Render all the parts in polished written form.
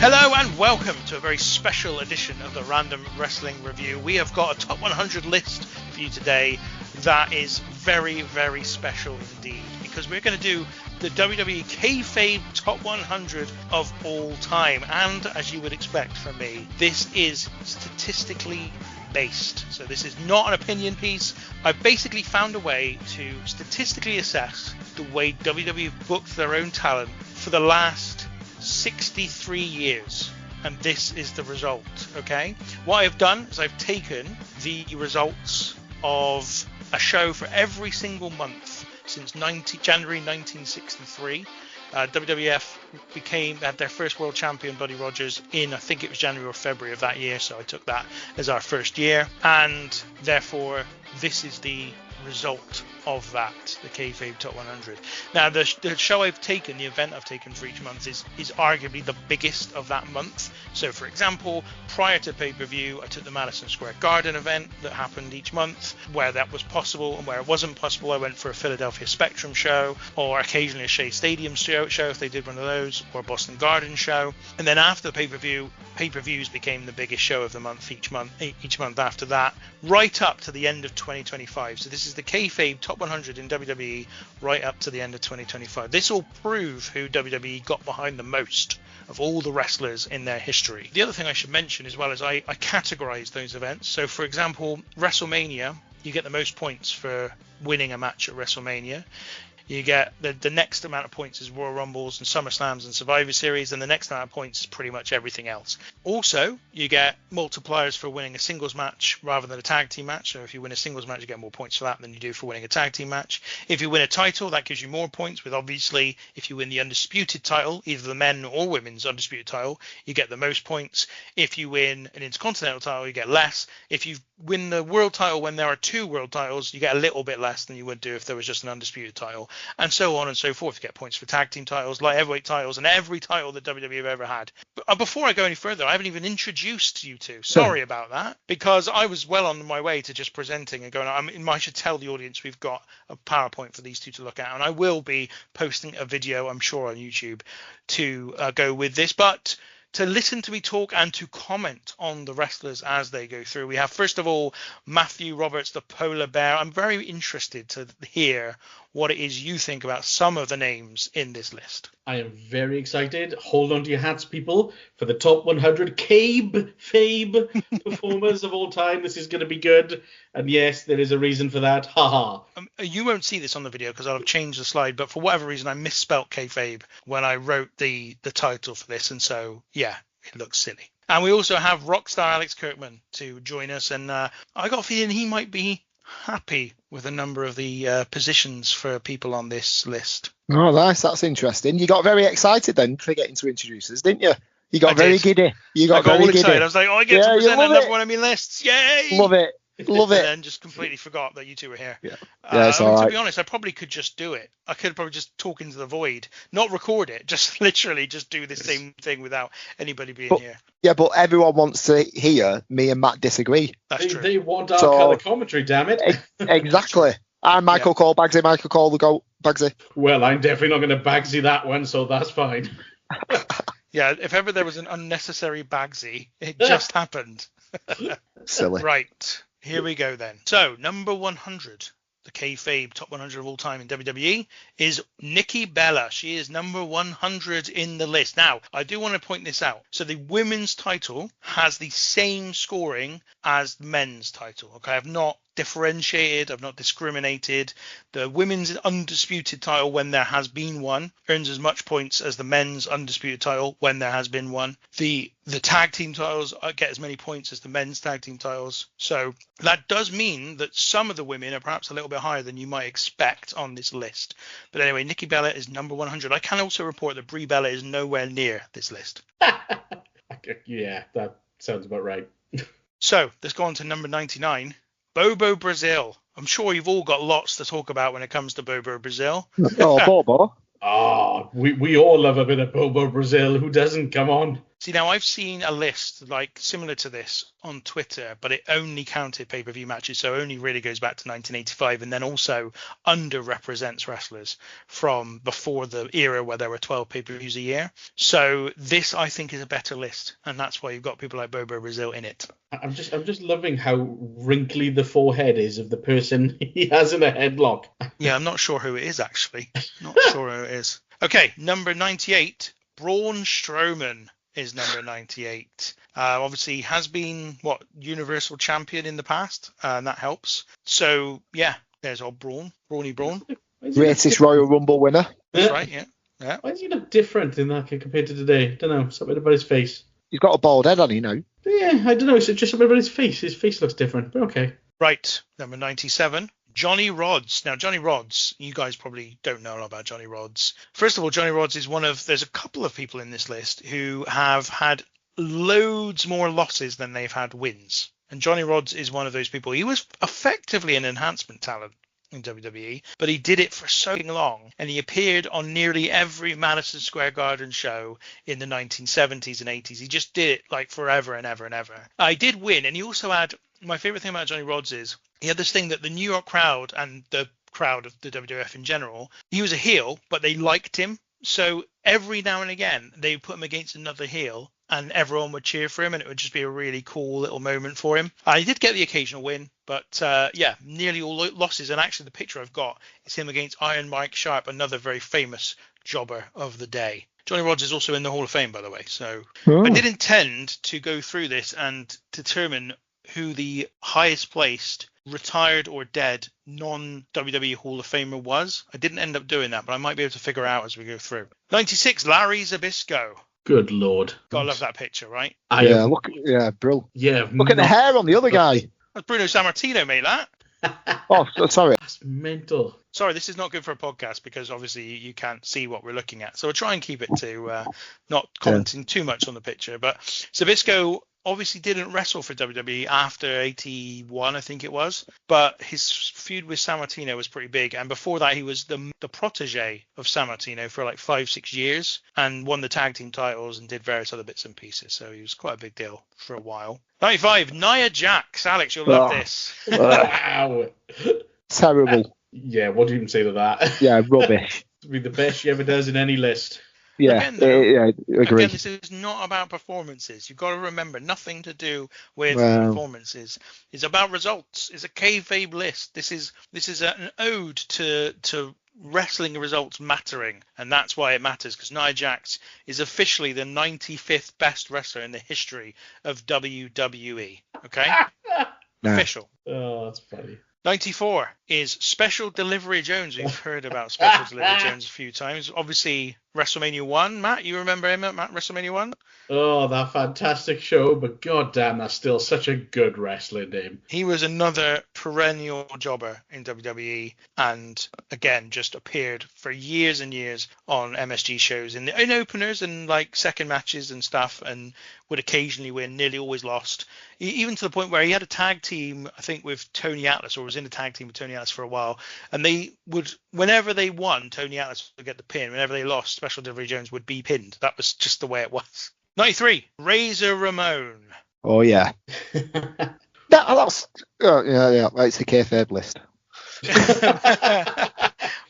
Hello and welcome to a very special edition of the Random Wrestling Review. We have got a top 100 list for you today that is very, very special indeed, because we're going to do the WWE Kayfabe top 100 of all time. And as you would expect from me, this is statistically based. So this is not an opinion piece. I've basically found a way to statistically assess the way WWE booked their own talent for the last 63 years, and this is the result. Okay, what I've done is I've taken the results of a show for every single month since January 1963. WWF had their first world champion, Buddy Rogers, in I think it was January or February of that year, so I took that as our first year, and therefore this is the result of that, the Kayfabe Top 100. Now the show I've taken, the event I've taken for each month is arguably the biggest of that month. So for example, prior to pay-per-view, I took the Madison Square Garden event that happened each month. Where that was possible and where it wasn't possible, I went for a Philadelphia Spectrum show, or occasionally a Shea Stadium show if they did one of those, or a Boston Garden show. And then after the pay-per-view, pay-per-views became the biggest show of the month each month after that, right up to the end of 2025. So this is the Kayfabe Top 100 in WWE right up to the end of 2025. This will prove who WWE got behind the most of all the wrestlers in their history. The other thing I should mention as well is I categorize those events. So for example, WrestleMania, you get the most points for winning a match at WrestleMania. You get the next amount of points is Royal Rumbles and SummerSlams and Survivor Series, and the next amount of points is pretty much everything else. Also, you get multipliers for winning a singles match rather than a tag team match. So if you win a singles match, you get more points for that than you do for winning a tag team match. If you win a title, that gives you more points, with obviously if you win the undisputed title, either the men or women's undisputed title, you get the most points. If you win an Intercontinental title, you get less. If you win the world title when there are two world titles, you get a little bit less than you would do if there was just an undisputed title, and so on and so forth. You get points for tag team titles, light heavyweight titles, and every title that WWE have ever had. But before I go any further, I haven't even introduced you two. Sorry about that, because I was well on my way to just presenting and going, I should tell the audience we've got a PowerPoint for these two to look at, and I will be posting a video, I'm sure, on YouTube to go with this. But to listen to me talk and to comment on the wrestlers as they go through, we have, first of all, Matthew Roberts, the Polar Bear. I'm very interested to hear what it is you think about some of the names in this list. I am very excited. Hold on to your hats, people, for the top 100 Kayfabe performers of all time. This is going to be good. And yes, there is a reason for that. Haha. You won't see this on the video because I'll have changed the slide, but for whatever reason, I misspelt Kayfabe when I wrote the title for this. And so, yeah, it looks silly. And we also have Rockstar Alex Kirkman to join us. And I got a feeling he might be happy with a number of the positions for people on this list. Oh, nice. That's interesting. You got very excited then, forgetting to introduce us, didn't you? You got very giddy. I got all excited. I was like, I get to present another one of my lists. Yay! Love it. Love it. And then just completely forgot that you two were here. Yeah, it's all right. To be honest, I probably could just do it. I could probably just talk into the void, not record it, just literally just do the same thing without anybody being here. Yeah, but everyone wants to hear me and Matt disagree. That's true. They want our colour commentary, damn it. Exactly. I'm Michael Cole, Bagsy. Michael Cole, the GOAT, Bagsy. Well, I'm definitely not going to Bagsy that one, so that's fine. Yeah, if ever there was an unnecessary Bagsy, it just happened. Silly. Right. Here we go then. So, number 100, the Kayfabe Top 100 of all time in WWE, is Nikki Bella. She is number 100 in the list. Now, I do want to point this out. So, the women's title has the same scoring as the men's title. Okay, I've not differentiated, I've not discriminated. The women's undisputed title, when there has been one, earns as much points as the men's undisputed title when there has been one. The tag team titles get as many points as the men's tag team titles. So that does mean that some of the women are perhaps a little bit higher than you might expect on this list. But anyway, Nikki Bella is number 100. I can also report that Brie Bella is nowhere near this list. Yeah, that sounds about right. So let's go on to number 99. Bobo Brazil. I'm sure you've all got lots to talk about when it comes to Bobo Brazil. Oh, Bobo. Oh, we all love a bit of Bobo Brazil. Who doesn't? Come on. See, now I've seen a list like similar to this on Twitter, but it only counted pay-per-view matches, so it only really goes back to 1985, and then also underrepresents wrestlers from before the era where there were 12 pay-per-views a year. So this, I think, is a better list, and that's why you've got people like Bobo Brazil in it. I'm just loving how wrinkly the forehead is of the person he has in a headlock. Yeah, I'm not sure who it is, actually. Not sure who it is. Okay, number 98, Braun Strowman is number 98. Obviously has been Universal Champion in the past, and that helps. So yeah, there's old Brawny Braun. Greatest Royal Rumble winner. That's right, yeah. Why does he look different in that compared to today? Don't know, something about his face. He's got a bald head on, you know. Yeah, I don't know, it's just something about his face. His face looks different, but okay. Right, number 97. Johnny Rodz. Now, Johnny Rodz, you guys probably don't know a lot about Johnny Rodz. First of all, Johnny Rodz is there's a couple of people in this list who have had loads more losses than they've had wins. And Johnny Rodz is one of those people. He was effectively an enhancement talent in WWE, but he did it for so long, and he appeared on nearly every Madison Square Garden show in the 1970s and 80s. He just did it like forever and ever and ever. He did win, and he also had, my favorite thing about Johnny Rodz is he had this thing that the New York crowd and the crowd of the WWF in general, he was a heel, but they liked him. So every now and again, they would put him against another heel, and everyone would cheer for him, and it would just be a really cool little moment for him. He did get the occasional win, but nearly all losses. And actually, the picture I've got is him against Iron Mike Sharp, another very famous jobber of the day. Johnny Rodz is also in the Hall of Fame, by the way. So I did intend to go through this and determine who the highest placed retired or dead non-WWE Hall of Famer was. I didn't end up doing that, but I might be able to figure out as we go through. 96, Larry Zbyszko. Good Lord. Gotta love that picture, right? Bro. Yeah. Look at the hair on the other guy. That's Bruno Sammartino made that. Oh, sorry. That's mental. Sorry, this is not good for a podcast because obviously you can't see what we're looking at. So we'll try and keep it to not commenting too much on the picture. But Zbyszko obviously didn't wrestle for WWE after 81, I think it was. But his feud with Sammartino was pretty big. And before that, he was the protege of Sammartino for like 5-6 years and won the tag team titles and did various other bits and pieces. So he was quite a big deal for a while. 95, Nia Jax. Alex, you'll love this. Wow. Terrible. Yeah, what do you even say to that? Yeah, rubbish. It'll be the best she ever does in any list. Yeah, agree. Again, this is not about performances. You've got to remember, nothing to do with performances. It's about results. It's a kayfabe list. This is an ode to wrestling results mattering, and that's why it matters, because Nia Jax is officially the 95th best wrestler in the history of WWE. Okay? Official. Oh, that's funny. 94 is Special Delivery Jones. We've heard about Special Delivery Jones a few times. Obviously, WrestleMania 1. Matt, you remember him at WrestleMania 1? Oh, that fantastic show, but goddamn, that's still such a good wrestling name. He was another perennial jobber in WWE, and again, just appeared for years and years on MSG shows in openers and like second matches and stuff, and would occasionally win, nearly always lost. Even to the point where he had a tag team, I think, with Tony Atlas, or was in a tag team with Tony Atlas for a while, and they would, whenever they won, Tony Atlas would get the pin. Whenever they lost, Special Delivery Jones would be pinned. That was just the way it was. 93, Razor Ramon. Oh, yeah. That's it's a kayfabe list.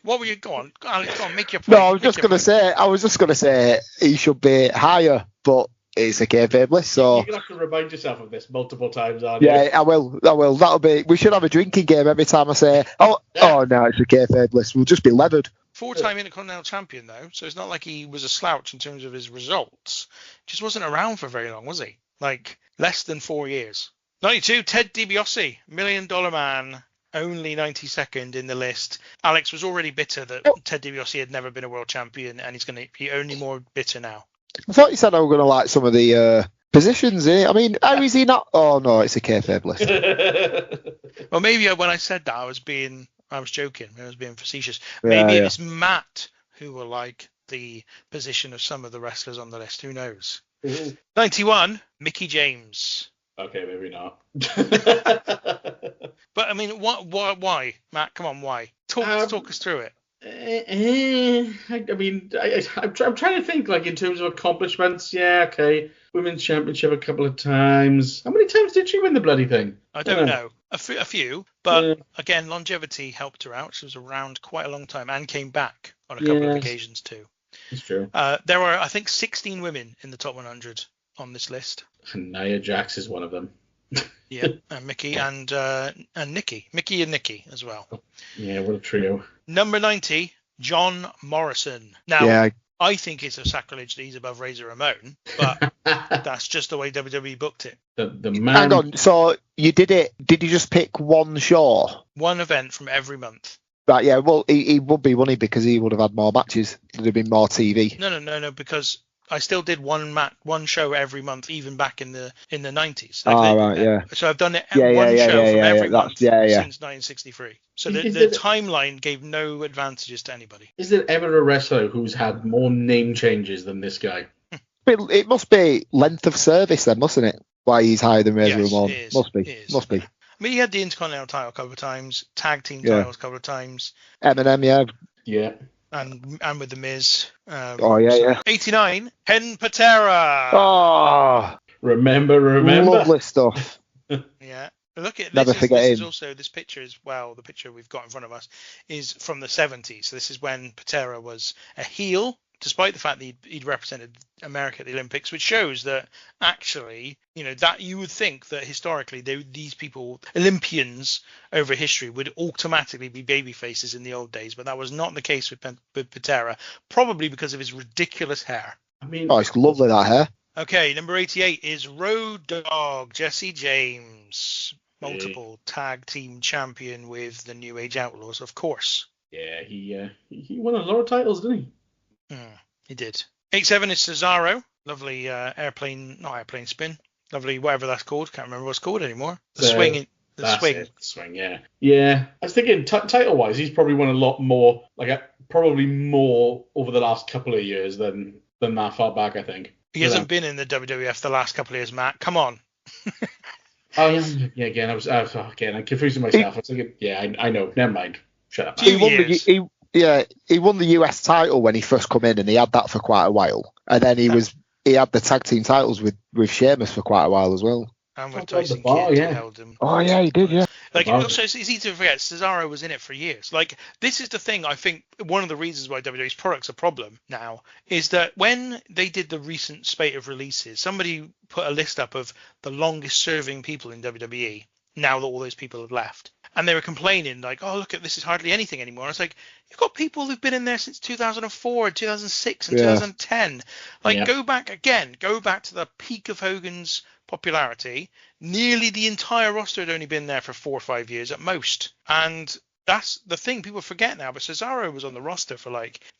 What were you going? Go on, make your point. No, I was just gonna say he should be higher, but it's a kayfabe list, so you're gonna have to remind yourself of this multiple times, aren't you? Yeah, I will. That'll be. We should have a drinking game every time I say, oh no, it's a kayfabe list. We'll just be leathered. 4-time Intercontinental Champion, though, so it's not like he was a slouch in terms of his results. Just wasn't around for very long, was he? Like, less than 4 years. 92, Ted DiBiase, $1 Million Man, only 92nd in the list. Alex was already bitter that Ted DiBiase had never been a world champion, and he's going to be only more bitter now. I thought you said I was going to like some of the positions here. I mean, how is he not? Oh, no, it's a kayfabe list. Well, maybe when I said that, I was joking. I was being facetious. Maybe it's Matt who will like the position of some of the wrestlers on the list. Who knows? Mm-hmm. 91, Mickie James. Okay, maybe not. But I mean, why, Matt? Come on, why? Talk us through it. I'm trying to think, like, in terms of accomplishments. Yeah, okay. Women's Championship a couple of times. How many times did she win the bloody thing? I don't know. A few, but again, longevity helped her out. She was around quite a long time and came back on a couple of occasions too. That's true. There were, I think, 16 women in the top 100 on this list. And Nia Jax is one of them. Yeah, and Mickey and Nikki. Mickey and Nikki as well. Yeah, what a trio. Number 90, John Morrison. Now, I think it's a sacrilege that he's above Razor Ramon, but that's just the way WWE booked it. The man... Hang on, so you did it, did you just pick one show? One event from every month. Right, yeah, well, he would be, wouldn't he, because he would have had more matches. There'd have been more TV. No, because I still did one show every month, even back in the 90s. So I've done it one show from every month since 1963. So the timeline gave no advantages to anybody. Is there ever a wrestler who's had more name changes than this guy? It must be length of service then, mustn't it? Why he's higher than Razor Ramon. Must be. I mean, he had the Intercontinental title a couple of times, tag team titles a couple of times. Eminem, yeah. And with the Miz. 89, Ken Patera. Oh, remember. Lovely stuff. Yeah. Look at Never forget him. Also, this picture as well. The picture we've got in front of us is from the 70s. So this is when Patera was a heel, despite the fact that he'd represented America at the Olympics, which shows that actually, that you would think that historically these people, Olympians over history, would automatically be baby faces in the old days, but that was not the case with Patera, probably because of his ridiculous hair. I mean, it's lovely, that hair. Okay, number 88 is Road Dogg Jesse James, multiple tag team champion with the New Age Outlaws, of course. Yeah, he won a lot of titles, didn't he? He did. 87 is Cesaro. Lovely not airplane spin. Lovely, whatever that's called. Can't remember what it's called anymore. The swing. The swing, yeah. Yeah, I was thinking title-wise, he's probably won a lot more, probably more over the last couple of years than that far back, I think. He hasn't been in the WWF the last couple of years, Matt. Come on. Again, I'm confusing myself. I was thinking, I know. Never mind. Shut up. He won the US title when he first come in, and he had that for quite a while. And then he had the tag team titles with Sheamus for quite a while as well. And with Tyson Kidd, held him. Oh yeah, he did, yeah. Also, it's easy to forget, Cesaro was in it for years. This is the thing, I think, one of the reasons why WWE's product's a problem now, is that when they did the recent spate of releases, somebody put a list up of the longest serving people in WWE, now that all those people have left. And they were complaining, look, this is hardly anything anymore. And it's like, you've got people who've been in there since 2004, 2006, and 2010. Go back to the peak of Hogan's popularity. Nearly the entire roster had only been there for 4 or 5 years at most. And that's the thing people forget now. But Cesaro was on the roster for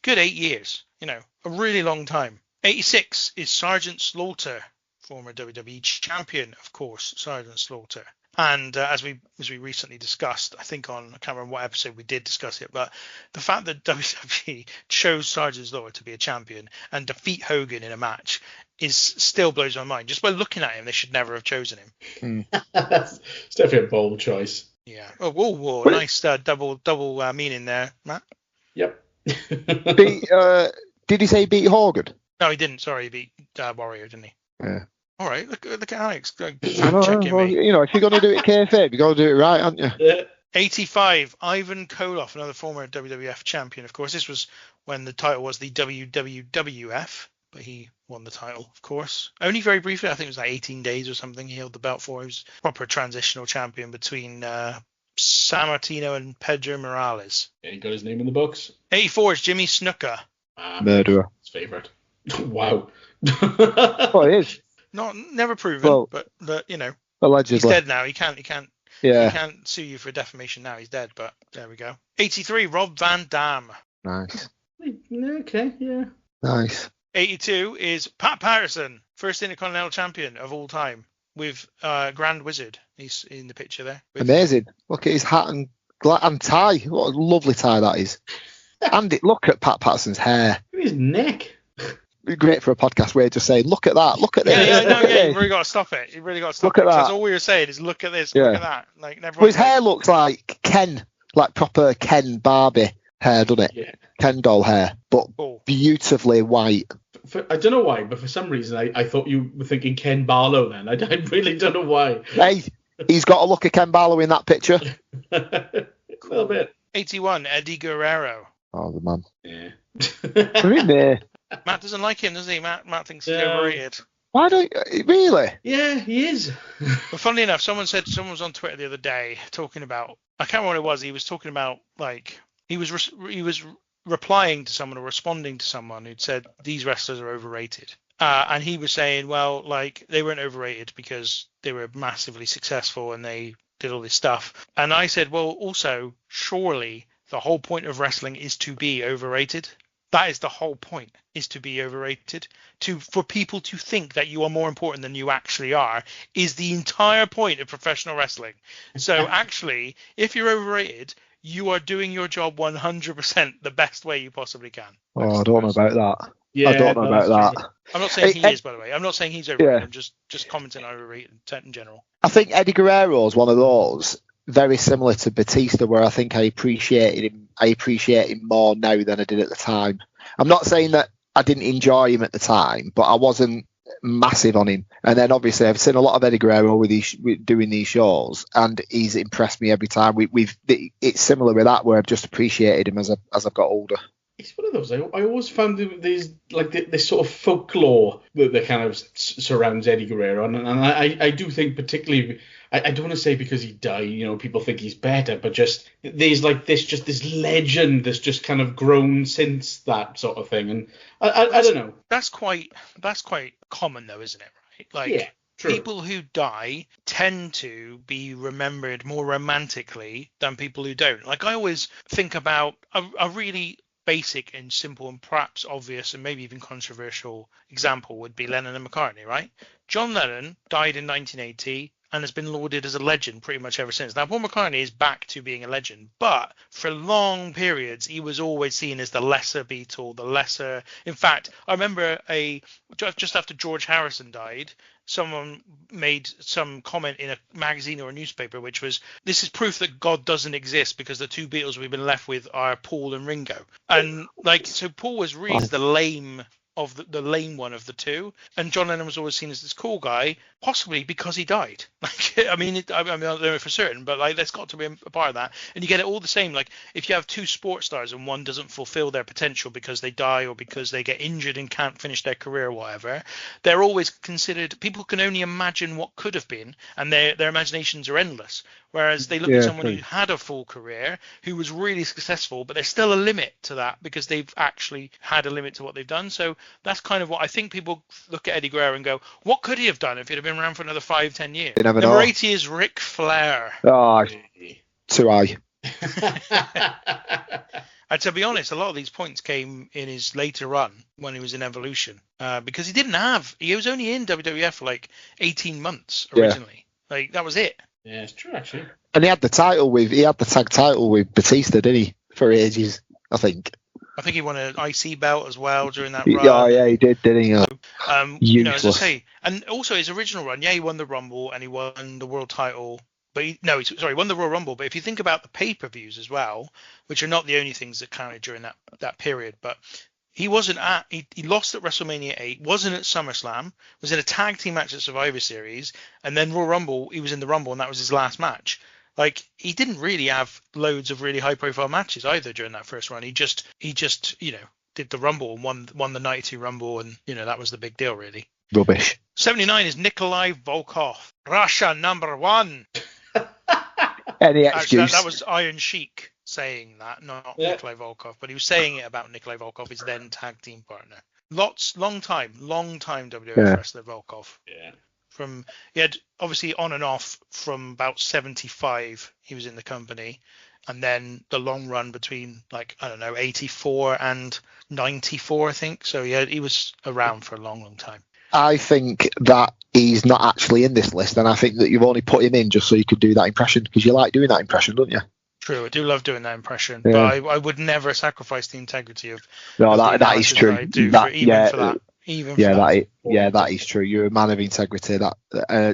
good 8 years, a really long time. 86 is Sergeant Slaughter, former WWE champion, of course, Sergeant Slaughter. And as we recently discussed, I think I can't remember what episode we did discuss it, but the fact that WWE chose Sergeant Slaughter to be a champion and defeat Hogan in a match still blows my mind. Just by looking at him, they should never have chosen him. It's definitely a bold choice. Yeah. Oh, whoa. Nice double meaning there, Matt. Yep. Did he say he beat Hogan? No, he didn't. Sorry, he beat Warrior, didn't he? Yeah. All right, look at Alex. Checking me. If you're going to do it kayfabe, you've got to do it right, aren't you? Yeah. 85, Ivan Koloff, another former WWF champion. Of course, this was when the title was the WWF, but he won the title, of course. Only very briefly, I think it was 18 days or something he held the belt for. He was proper transitional champion between Sammartino and Pedro Morales. Yeah, he got his name in the books. 84 is Jimmy Snuka. Murderer. His favourite. Wow. Well, it is. Never proven, but allegedly. He's dead now. He can't sue you for defamation now. He's dead, but there we go. 83, Rob Van Dam. Nice. Okay, yeah. Nice. 82 is Pat Patterson, first Intercontinental champion of all time, with Grand Wizard. He's in the picture there. Amazing. Look at his hat and tie. What a lovely tie that is. And look at Pat Patterson's hair. Look at his neck. Great for a podcast where you just say, look at that, look at this. Yeah, you really got to stop it. You really got to stop look at that. That's all we were saying is look at this, look at that. His hair looks like Ken, like proper Ken Barbie hair, doesn't it? Yeah. Ken doll hair, but Oh. beautifully white. I don't know why, but for some reason I thought you were thinking Ken Barlow then. I really don't know why. Hey, he's got a look at Ken Barlow in that picture. A little bit. 81, Eddie Guerrero. Oh, the man. Yeah. We're in there. Matt doesn't like him, does he? Matt thinks he's No. overrated. Why don't really? Yeah, he is. But funnily enough, someone was on Twitter the other day talking about, I can't remember what it was. He was talking about, like, he was replying to someone or responding to someone who'd said these wrestlers are overrated. And he was saying, well, like, they weren't overrated because they were massively successful and they did all this stuff. And I said, well, also, surely the whole point of wrestling is to be overrated. That is the whole point, is to be overrated. For people to think that you are more important than you actually are is the entire point of professional wrestling. So actually, if you're overrated, you are doing your job 100% the best way you possibly can. Oh, I don't know about that. Yeah, I don't know about that. I'm not saying he is, by the way. I'm not saying he's overrated. Yeah. I'm just commenting on overrated in general. I think Eddie Guerrero is one of those, very similar to Batista, where I think I appreciate him more now than I did at the time. I'm not saying that I didn't enjoy him at the time, but I wasn't massive on him. And then obviously I've seen a lot of Eddie Guerrero with doing these shows, and he's impressed me every time. It's similar with that, where I've just appreciated him as I've got older. It's one of those. I always found these like this sort of folklore that kind of surrounds Eddie Guerrero, and I do think particularly. I don't want to say because he died, people think he's better, but just there's like this legend that's just kind of grown since that sort of thing, and I don't know. That's quite common though, isn't it? Right? Like, yeah, true. People who die tend to be remembered more romantically than people who don't. Like, I always think about a really basic and simple and perhaps obvious and maybe even controversial example would be Lennon and McCartney, right? John Lennon died in 1980 and has been lauded as a legend pretty much ever since. Now, Paul McCartney is back to being a legend, but for long periods, he was always seen as the lesser Beatle, the lesser... In fact, I remember just after George Harrison died, someone made some comment in a magazine or a newspaper, which was, this is proof that God doesn't exist because the two Beatles we've been left with are Paul and Ringo. And so Paul was really the lame of the lame one of the two, and John Lennon was always seen as this cool guy, possibly because he died. Like, I don't know for certain, but like, there's got to be a part of that. And you get it all the same. Like, if you have two sports stars and one doesn't fulfill their potential because they die or because they get injured and can't finish their career or whatever, they're always considered. People can only imagine what could have been, and their imaginations are endless. Whereas they look at someone who had a full career, who was really successful, but there's still a limit to that because they've actually had a limit to what they've done. So that's kind of what I think people look at Eddie Guerrero and go, what could he have done if he'd have been around for another 5-10 years? You never Number know. 80 is Ric Flair. Oh, too high. And to be honest, a lot of these points came in his later run when he was in Evolution, because he was only in WWF for like 18 months originally. Yeah. Like, that was it. Yeah, it's true, actually. And he had the tag title with Batista, didn't he? For ages, I think. I think he won an IC belt as well during that run. Oh, yeah, he did, didn't he? As I say, and also his original run, he won the Rumble and he won the world title. But he won the Royal Rumble. But if you think about the pay-per-views as well, which are not the only things that counted during that period, but he wasn't he lost at WrestleMania 8, wasn't at SummerSlam, was in a tag team match at Survivor Series, and then Royal Rumble, he was in the Rumble, and that was his last match. Like, he didn't really have loads of really high-profile matches either during that first run. He just did the Rumble and won the 92 Rumble, and that was the big deal, really. Rubbish. 79 is Nikolai Volkov, Russia #1. Any Actually, excuse? that was Iron Sheik saying that, not Nikolai Volkov, but he was saying it about Nikolai Volkov, his then tag team partner. Long time WWF wrestler Volkov. Yeah. He had obviously on and off from about 75 he was in the company, and then the long run between 84 and 94, I think. So he was around for a long time. I think that he's not actually in this list, and I think that you've only put him in just so you could do that impression, because you like doing that impression, don't you? True, I do love doing that impression, yeah. but I would never sacrifice the integrity of. No, that is true. That is true. You're a man of integrity.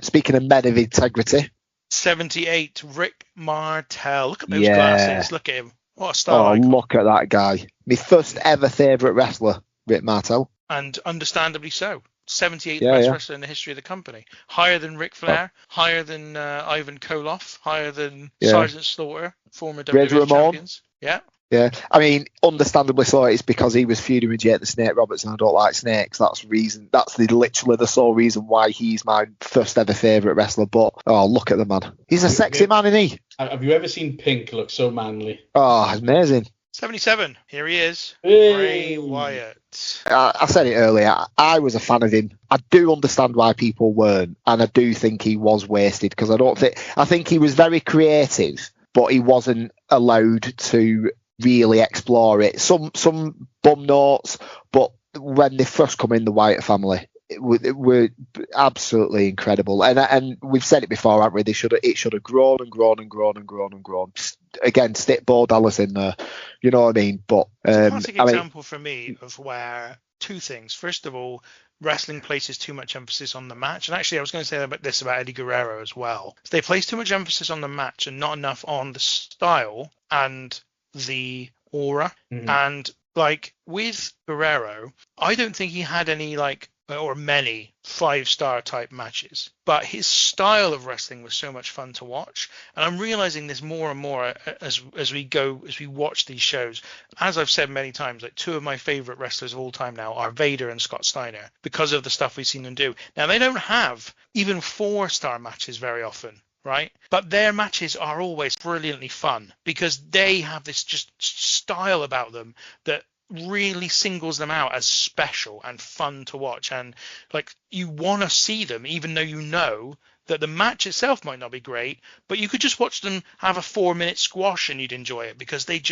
Speaking of men of integrity, 78, Rick Martel. Look at those glasses. Look at him. What a style Oh, icon. look at that guy. My first ever favourite wrestler, Rick Martel. And understandably so. 78th Yeah, best yeah. wrestler in the history of the company. Higher than Ric Flair, higher than Ivan Koloff, higher than Yeah. Sergeant Slaughter, former Razor WWF Ramon. champions. Yeah. Yeah, I mean, understandably so. It's because he was feuding with Jake the Snake Roberts, and I don't like snakes. That's reason. That's literally the sole reason why he's my first ever favourite wrestler. But oh, look at the man. He's a sexy man, isn't he? Have you ever seen Pink look so manly? Oh, amazing. 77. Here he is. Hey. Bray Wyatt. I said it earlier. I was a fan of him. I do understand why people weren't, and I do think he was wasted because I think he was very creative, but he wasn't allowed to really explore it. Some bum notes, but when they first come in, the Wyatt family were absolutely incredible. And we've said it before, haven't we? It should have grown and grown and grown and grown and grown. Again, stick Bo Dallas in there, you know what I mean? But It's a classic example for me of where two things. First of all, wrestling places too much emphasis on the match. And actually, I was going to say this about Eddie Guerrero as well. So they place too much emphasis on the match and not enough on the style and the aura. Mm-hmm. And like with Guerrero, I don't think he had any or many 5-star type matches, but his style of wrestling was so much fun to watch. And I'm realizing this more and more as we watch these shows. As I've said many times, like two of my favorite wrestlers of all time now are Vader and Scott Steiner because of the stuff we've seen them do. Now they don't have even 4-star matches very often, right? But their matches are always brilliantly fun because they have this just style about them that really singles them out as special and fun to watch, and like you want to see them even though you know that the match itself might not be great, but you could just watch them have a 4-minute squash and you'd enjoy it because they've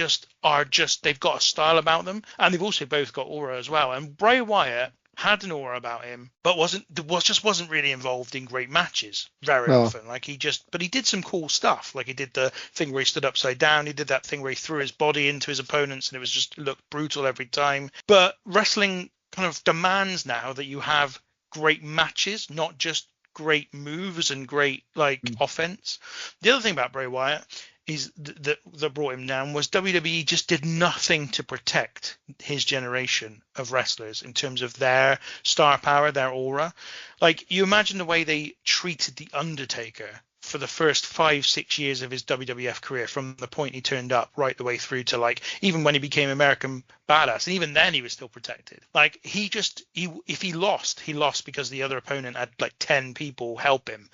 got a style about them, and they've also both got aura as well. And Bray Wyatt had an aura about him, but wasn't really involved in great matches very often. Like he did some cool stuff. Like he did the thing where he stood upside down. He did that thing where he threw his body into his opponents, and it looked brutal every time. But wrestling kind of demands now that you have great matches, not just great moves and great offense. The other thing about Bray Wyatt is that brought him down was WWE just did nothing to protect his generation of wrestlers in terms of their star power, their aura. Like you imagine the way they treated The Undertaker for the first 5-6 years of his WWF career, from the point he turned up right the way through to even when he became American Badass, and even then he was still protected. Like if he lost because the other opponent had 10 people help them,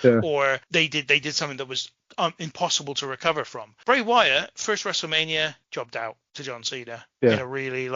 yeah. Or they did something that was impossible to recover from. Bray Wyatt, first WrestleMania, jobbed out to John Cena in a really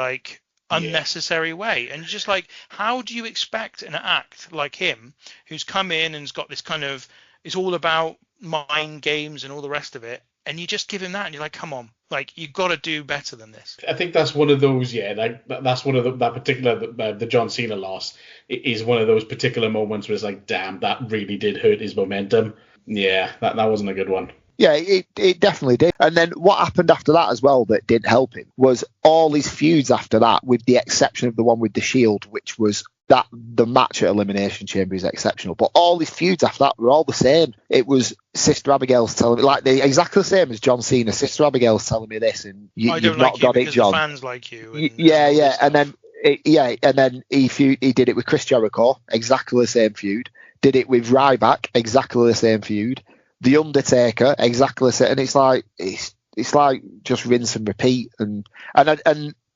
unnecessary way. And you're just how do you expect an act like him, who's come in and has got this kind of, it's all about mind games and all the rest of it, and you just give him that and you're like, come on, you've got to do better than this. I think that's one of those, that's one of that particular, the John Cena loss is one of those particular moments where it's like, damn, that really did hurt his momentum. Yeah, that wasn't a good one. Yeah, it definitely did. And then what happened after that as well that didn't help him was all his feuds after that, with the exception of the one with the Shield, which was that the match at Elimination Chamber is exceptional. But all his feuds after that were all the same. It was Sister Abigail's telling me, exactly the same as John Cena. Sister Abigail's telling me this, and you've not got it, John. The fans like you. And then he did it with Chris Jericho, exactly the same feud. Did it with Ryback, exactly the same feud. The Undertaker, exactly the same. And it's like just rinse and repeat, and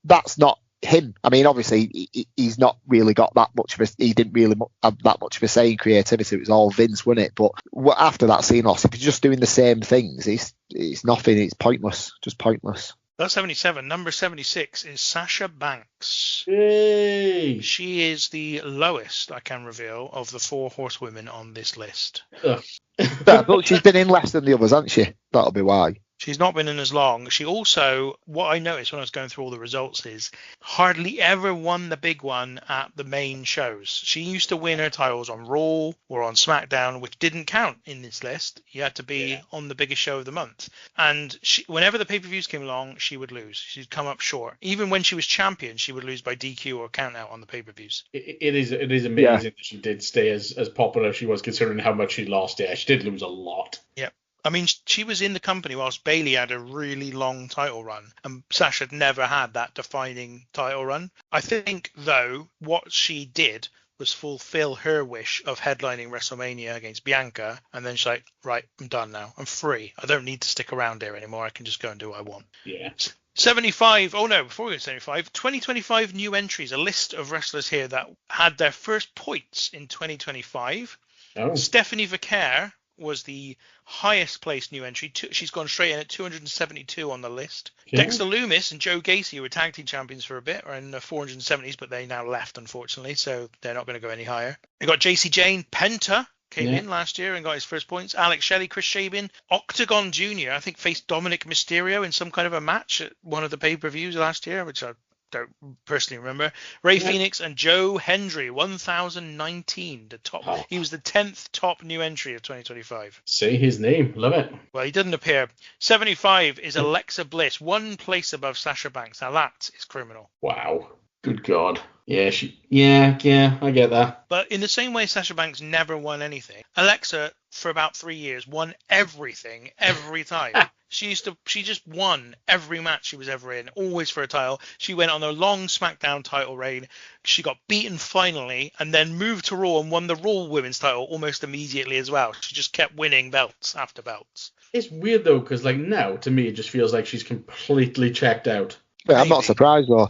that's not him. I mean, obviously he's not really got that much of he didn't really have that much of a say in creativity. It was all Vince, wasn't it? But after that scene loss, if you're just doing the same things, it's nothing. It's pointless, just pointless. That's 77. Number 76 is Sasha Banks. Yay! She is the lowest, I can reveal, of the 4 horsewomen on this list. But she's been in less than the others, hasn't she? That'll be why. She's not been in as long. She also, what I noticed when I was going through all the results is hardly ever won the big one at the main shows. She used to win her titles on Raw or on SmackDown, which didn't count in this list. You had to be on the biggest show of the month. And whenever the pay-per-views came along, she would lose. She'd come up short. Even when she was champion, she would lose by DQ or count out on the pay-per-views. It is amazing that she did stay as popular as she was, considering how much she lost. Yeah, she did lose a lot. Yep. I mean, she was in the company whilst Bayley had a really long title run, and Sasha had never had that defining title run. I think, though, what she did was fulfill her wish of headlining WrestleMania against Bianca, and then she's like, right, I'm done now. I'm free. I don't need to stick around here anymore. I can just go and do what I want. Yeah. 75, oh no, before we go to 75, 2025 new entries, a list of wrestlers here that had their first points in 2025. Oh. Stephanie Vicaire was the highest placed new entry. She's gone straight in at 272 on the list. Yeah. Dexter Loomis and Joe Gacy were tag team champions for a bit, are in the 470s, but they now left, unfortunately, so they're not going to go any higher. We got JC Jane, Penta came in last year and got his first points. Alex Shelley, Chris Sabin, Octagon Jr., I think, faced Dominic Mysterio in some kind of a match at one of the pay-per-views last year, which I don't personally remember. Ray Phoenix and Joe Hendry, 1019, the top. Oh. He was the 10th top new entry of 2025. Say his name. Love it. Well, he didn't appear. 75 is Alexa Bliss, one place above Sasha Banks. Now that is criminal. Wow. Good God. Yeah, yeah, I get that. But in the same way Sasha Banks never won anything, Alexa, for about 3 years, won everything every time. She just won every match she was ever in, always for a title. She went on a long SmackDown title reign. She got beaten finally, and then moved to Raw and won the Raw Women's title almost immediately as well. She just kept winning belts after belts. It's weird though, because like now, to me, it just feels like she's completely checked out. Yeah, I'm not surprised though.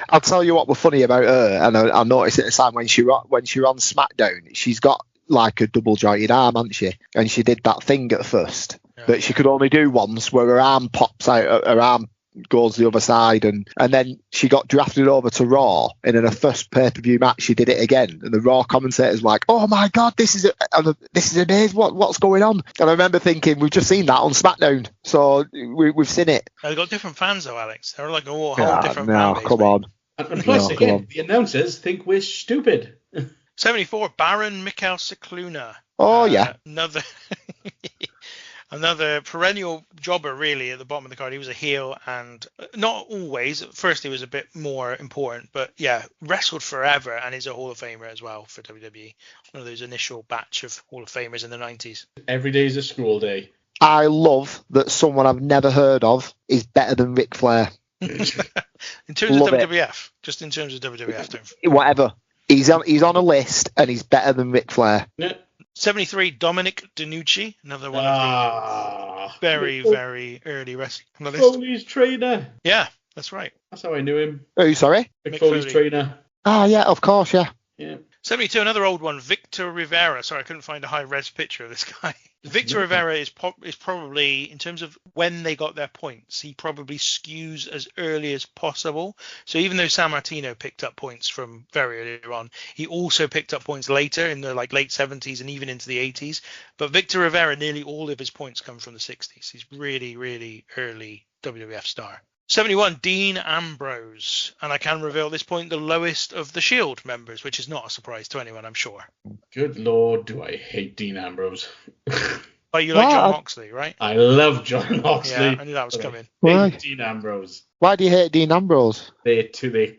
I'll tell you what was funny about her, and I noticed at the time when she was on SmackDown, she's got like a double jointed arm, hasn't she? And she did that thing at first that she could only do once, where her arm pops out, her arm goes the other side, and then she got drafted over to Raw, and in her first pay-per-view match she did it again, and the Raw commentators were like, oh my god, this is amazing, what's going on? And I remember thinking, we've just seen that on SmackDown, so we've seen it. They've got different fans though, Alex. They're like a whole different fan base. Come on. And plus, again, the announcers think we're stupid. 74, Baron Mikhail Cicluna. Oh yeah. Another perennial jobber, really, at the bottom of the card. He was a heel, and not always. At first, he was a bit more important, but yeah, wrestled forever and is a Hall of Famer as well for WWE. One of those initial batch of Hall of Famers in the 90s. Every day is a school day. I love that someone I've never heard of is better than Ric Flair. In terms of WWF, just in terms of WWF. Whatever. He's on a list, and he's better than Ric Flair. Yeah. 73, Dominic DeNucci, another one of the very, very early wrestling on the list. Foley's trainer. Yeah, that's right. That's how I knew him. Oh, sorry? Mick Foley's trainer. Ah, yeah, of course, yeah. Yeah. 72, another old one, Victor Rivera. Sorry, I couldn't find a high-res picture of this guy. Victor Rivera is probably, in terms of when they got their points, he probably skews as early as possible. So even though San Martino picked up points from very early on, he also picked up points later in the late 70s and even into the 80s. But Victor Rivera, nearly all of his points come from the 60s. He's really, really early WWF star. 71, Dean Ambrose. And I can reveal at this point the lowest of the Shield members, which is not a surprise to anyone, I'm sure. Good Lord, do I hate Dean Ambrose. Oh, you like John Moxley, right? I love John Moxley. Yeah, I knew that was coming. Why? Dean Ambrose. Why do you hate Dean Ambrose? They're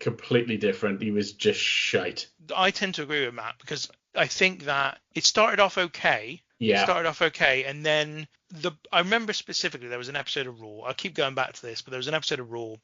completely different. He was just shite. I tend to agree with Matt, because I think that it started off okay. Yeah. It started off okay, and then I remember specifically there was an episode of Raw. I'll keep going back to this, but there was an episode of Raw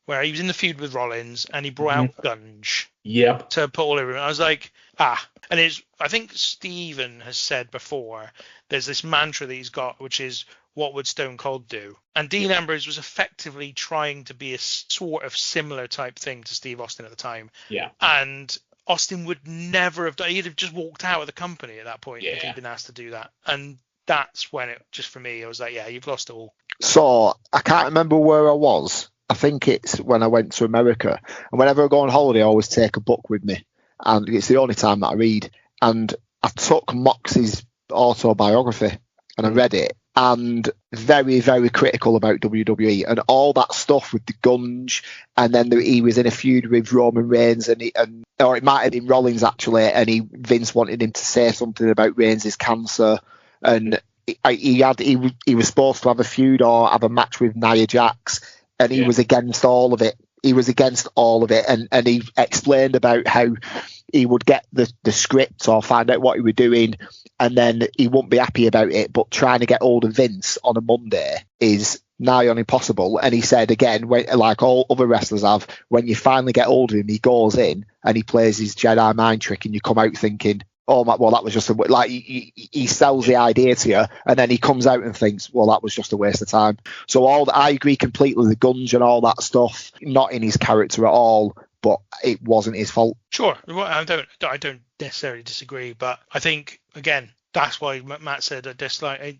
where he was in the feud with Rollins and he brought out Gunge. Yep. To put all over him. I was like, And I think Steven has said before, there's this mantra that he's got, which is, what would Stone Cold do? And Dean Ambrose was effectively trying to be a sort of similar type thing to Steve Austin at the time. Yeah. And Austin would never have done. He'd have just walked out of the company at that point if he'd been asked to do that. And that's when it, just for me, I was like, yeah, you've lost it all. So I can't remember where I was. I think it's when I went to America. And whenever I go on holiday, I always take a book with me. And it's the only time that I read. And I took Moxie's autobiography and I read it. And very, very critical about WWE and all that stuff with the Gunge, and then he was in a feud with Roman Reigns, or it might have been Rollins actually, and Vince wanted him to say something about Reigns' cancer, and he was supposed to have a feud or have a match with Nia Jax, and he was against all of it. He was against all of it, and he explained about how he would get the script or find out what he was doing, and then he wouldn't be happy about it. But trying to get hold of Vince on a Monday is nigh on impossible. And he said again, like all other wrestlers have, when you finally get hold of him, he goes in and he plays his Jedi mind trick, and you come out thinking, oh my, well, that was just like he sells the idea to you, and then he comes out and thinks, well, that was just a waste of time. So I agree completely, the guns and all that stuff, not in his character at all, but it wasn't his fault. Sure, well, I don't necessarily disagree, but I think again that's why Matt said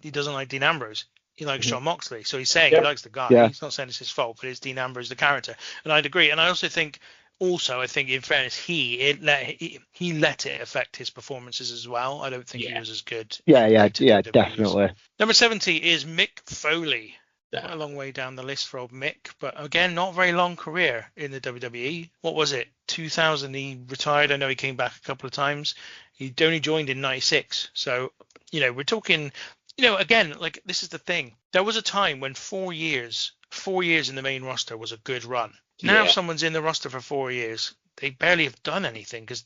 he doesn't like Dean Ambrose. He likes Jon Moxley, so he's saying he likes the guy. Yeah. He's not saying it's his fault, but it's Dean Ambrose the character, and I'd agree. And I also think. I think in fairness, he let it affect his performances as well. I don't think he was as good. Yeah, definitely. Number 70 is Mick Foley. Quite a long way down the list for old Mick, but again, not very long career in the WWE. What was it? 2000 he retired. I know he came back a couple of times. He only joined in 96. So, we're talking, again, like this is the thing. There was a time when 4 years in the main roster was a good run. Now if someone's in the roster for 4 years, they barely have done anything because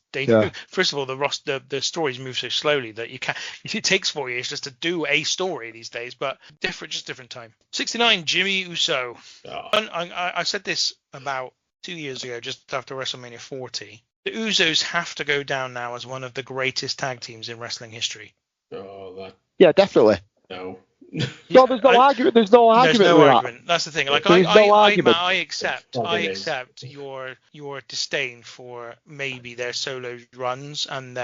first of all, the stories move so slowly that it takes 4 years just to do a story these days, but different time. 69, Jimmy Uso. Oh. I said this about 2 years ago, just after WrestleMania 40. The Usos have to go down now as one of the greatest tag teams in wrestling history. Oh, yeah, definitely. No. No, there's no argument. There's no argument. That's the thing. Like I accept your disdain for maybe their solo runs and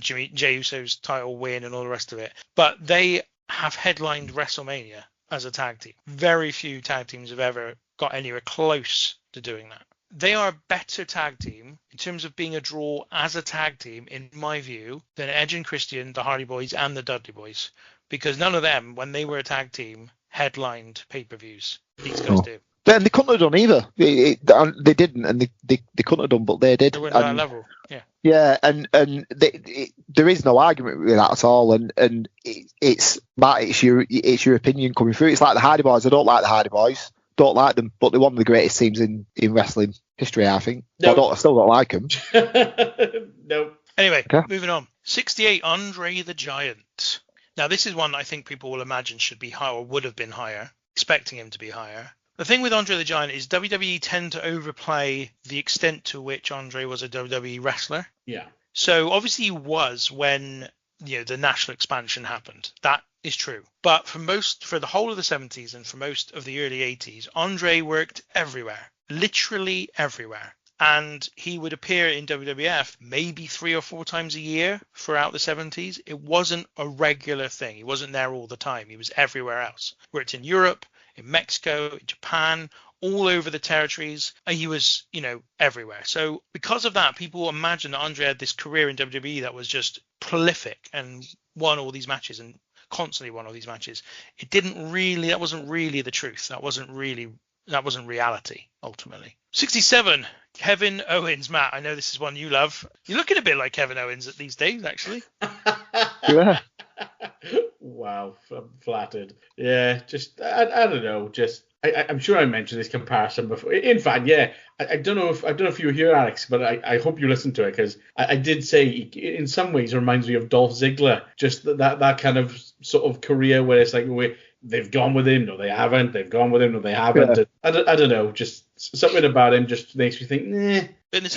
Jey Uso's title win and all the rest of it, but they have headlined WrestleMania as a tag team. Very few tag teams have ever got anywhere close to doing that. They are a better tag team in terms of being a draw as a tag team, in my view, than Edge and Christian, the Hardy Boys, and the Dudley Boys. Because none of them, when they were a tag team, headlined pay-per-views. These guys do. And they couldn't have done either. They didn't, and they couldn't have done, but they did. They were at that level, yeah. Yeah, and there is no argument with that at all. And it's your opinion coming through. It's like the Hardy Boys. I don't like the Hardy Boys. Don't like them, but they're one of the greatest teams in wrestling history, I think. Nope. I still don't like them. Nope. Anyway, moving on. 68, Andre the Giant. Now, this is one I think people will imagine should be higher or would have been higher, expecting him to be higher. The thing with Andre the Giant is WWE tend to overplay the extent to which Andre was a WWE wrestler. Yeah. So obviously he was when the national expansion happened. That is true. But for the whole of the 70s and for most of the early 80s, Andre worked everywhere, literally everywhere. And he would appear in WWF maybe 3 or 4 times a year throughout the 70s. It wasn't a regular thing. He wasn't there all the time. He was everywhere else. Worked in Europe, in Mexico, in Japan, all over the territories. He was, everywhere. So because of that, people imagine that Andre had this career in WWE that was just prolific and won all these matches and constantly won all these matches. That wasn't really the truth. That wasn't reality, ultimately. 67, Kevin Owens. Matt, I know this is one you love. You're looking a bit like Kevin Owens these days, actually. Yeah. Wow, I'm flattered. Yeah, just, I don't know, just, I'm sure I mentioned this comparison before. In fact, yeah, I don't know if you were here, Alex, but I hope you listened to it, because I did say in some ways it reminds me of Dolph Ziggler, just that kind of sort of career where it's like they've gone with him, no they haven't, they've gone with him, no they haven't. Yeah. I don't know, just something about him just makes me think, nah. But in the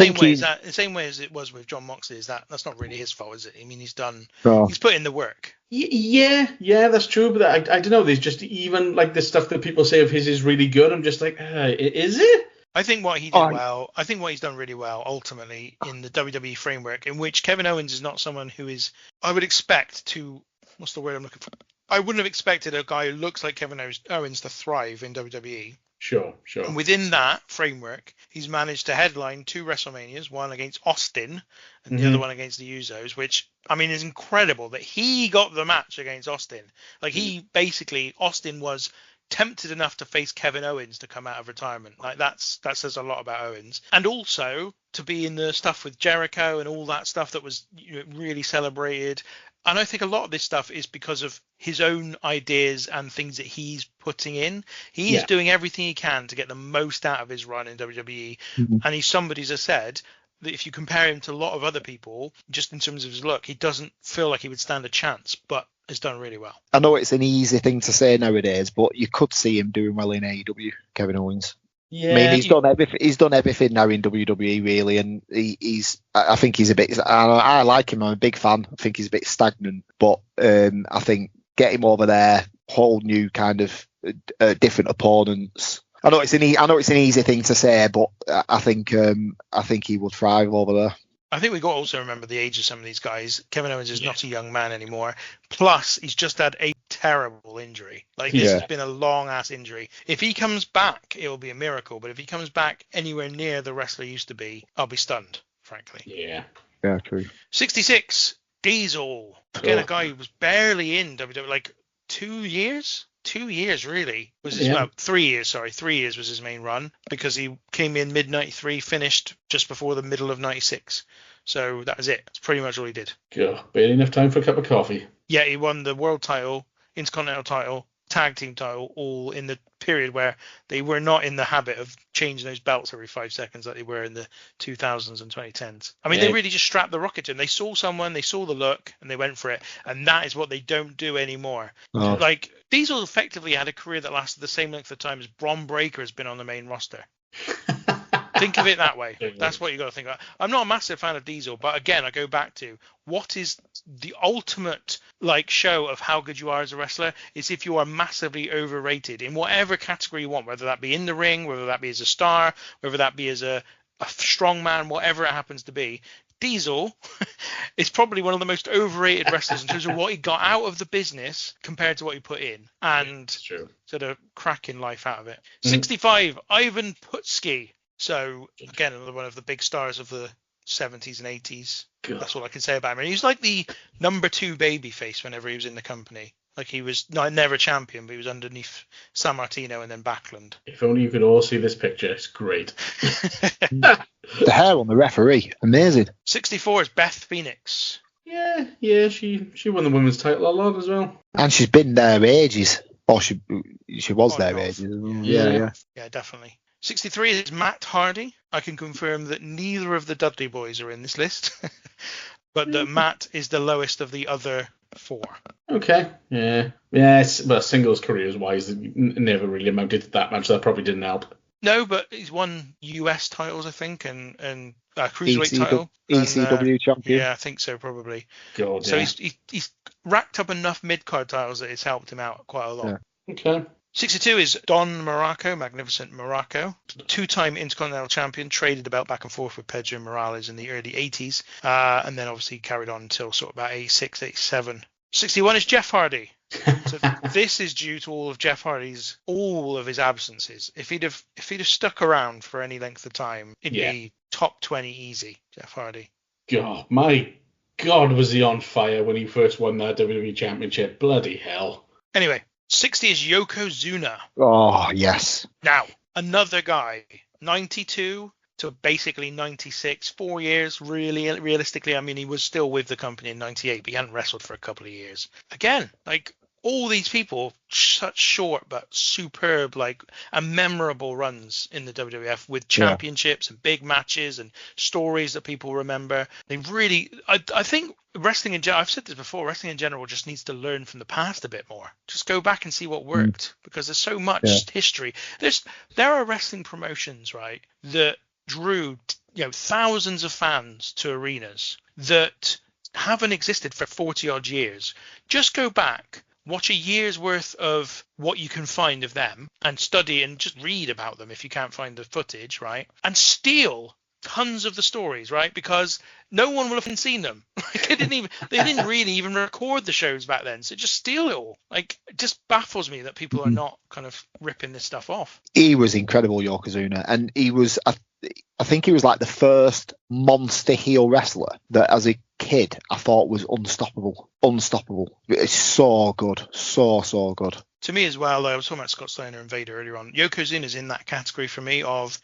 same way as it was with Jon Moxley, that's not really his fault, is it? I mean, he's put in the work. Yeah, that's true. But I don't know. There's just even like the stuff that people say of his is really good. I'm just like, is it? I think what he did well. I think what he's done really well, ultimately, in the WWE framework, in which Kevin Owens is not someone who is. I would expect to. What's the word I'm looking for? I wouldn't have expected a guy who looks like Kevin Owens to thrive in WWE. Sure. And within that framework, he's managed to headline 2 WrestleManias, one against Austin and the other one against the Usos, which, I mean, is incredible that he got the match against Austin. Like, Austin was tempted enough to face Kevin Owens to come out of retirement. Like, that says a lot about Owens. And also to be in the stuff with Jericho and all that stuff that was really celebrated. And I think a lot of this stuff is because of his own ideas and things that he's putting in. He is doing everything he can to get the most out of his run in WWE. Mm-hmm. And he's somebody, as I said, that if you compare him to a lot of other people, just in terms of his look, he doesn't feel like he would stand a chance, but has done really well. I know it's an easy thing to say nowadays, but you could see him doing well in AEW, Kevin Owens. Yeah, I mean, he's done everything now in WWE, really, and I think he's a bit. I like him. I'm a big fan. I think he's a bit stagnant, but I think get him over there, whole new kind of different opponents. I know it's an easy thing to say, but I think he would thrive over there. I think we've got to also remember the age of some of these guys. Kevin Owens is not a young man anymore. Plus, he's just had a terrible injury. Like, this has been a long-ass injury. If he comes back, it will be a miracle. But if he comes back anywhere near the wrestler he used to be, I'll be stunned, frankly. Yeah. Yeah, true. 66, Diesel. Again, a guy who was barely in WWE, like 2 years? 2 years, really. Was his, well, 3 years, sorry. 3 years was his main run, because he came in mid-93, finished just before the middle of 96. So that was it. That's pretty much all he did. God, barely enough time for a cup of coffee. Yeah, he won the world title, Intercontinental title, tag team title, all in the period where they were not in the habit of changing those belts every 5 seconds like they were in the 2000s and 2010s. I mean, they really just strapped the rocket to him. They saw someone, they saw the look, and they went for it. And that is what they don't do anymore. Oh. Like, Diesel effectively had a career that lasted the same length of time as Bron Breakker has been on the main roster. Think of it that way. That's what you got to think about. I'm not a massive fan of Diesel, but again, I go back to what is the ultimate show of how good you are as a wrestler is if you are massively overrated in whatever category you want, whether that be in the ring, whether that be as a star, whether that be as a strong man, whatever it happens to be. Diesel is probably one of the most overrated wrestlers in terms of what he got out of the business compared to what he put in, and sort of cracking life out of it. 65, Ivan Putski. So, again, another one of the big stars of the 70s and 80s. God. That's all I can say about him. And he was like the number 2 babyface whenever he was in the company. Like, he was never champion, but he was underneath San Martino and then Backlund. If only you could all see this picture. It's great. The hair on the referee. Amazing. 64 is Beth Phoenix. Yeah, she won the women's title a lot as well. And she's been there ages. Or she was there ages. Yeah, definitely. 63 is Matt Hardy. I can confirm that neither of the Dudley boys are in this list, but that Matt is the lowest of the other 4. Okay. Yeah. Well, singles careers wise, never really amounted to that much. So that probably didn't help. No, but he's won US titles, I think, and cruiserweight title. ECW champion. Yeah, I think so, probably. God, so he's racked up enough mid-card titles that it's helped him out quite a lot. Yeah. Okay. 62 is Don Muraco, Magnificent Muraco, 2-time Intercontinental Champion, traded about back and forth with Pedro Morales in the early 80s, and then obviously carried on until sort of about 86, 87. 61 is Jeff Hardy. So this is due to all of his absences. If he'd have stuck around for any length of time, it'd be top 20 easy, Jeff Hardy. God, my God, was he on fire when he first won that WWE Championship? Bloody hell. Anyway. 60 is Yokozuna. Oh, yes. Now, another guy, 92 to basically 96, 4 years, really, realistically. I mean, he was still with the company in 98, but he hadn't wrestled for a couple of years. Again, all these people, such short but superb, and memorable runs in the WWF with championships and big matches and stories that people remember. They really, I think wrestling in general, I've said this before, wrestling in general just needs to learn from the past a bit more. Just go back and see what worked, because there's so much history. There are wrestling promotions, right, that drew, thousands of fans to arenas that haven't existed for 40 odd years. Just go back. Watch a year's worth of what you can find of them and study and just read about them if you can't find the footage, right? And steal tons of the stories, right? Because no one will have seen them. They didn't really even record the shows back then. So just steal it all. It just baffles me that people are not kind of ripping this stuff off. He was incredible, Yokozuna, and he was, I think he was like the first monster heel wrestler that as a kid I thought was unstoppable. It's so good. So good. To me as well, I was talking about Scott Steiner and Vader earlier on. Yokozuna is in that category for me of,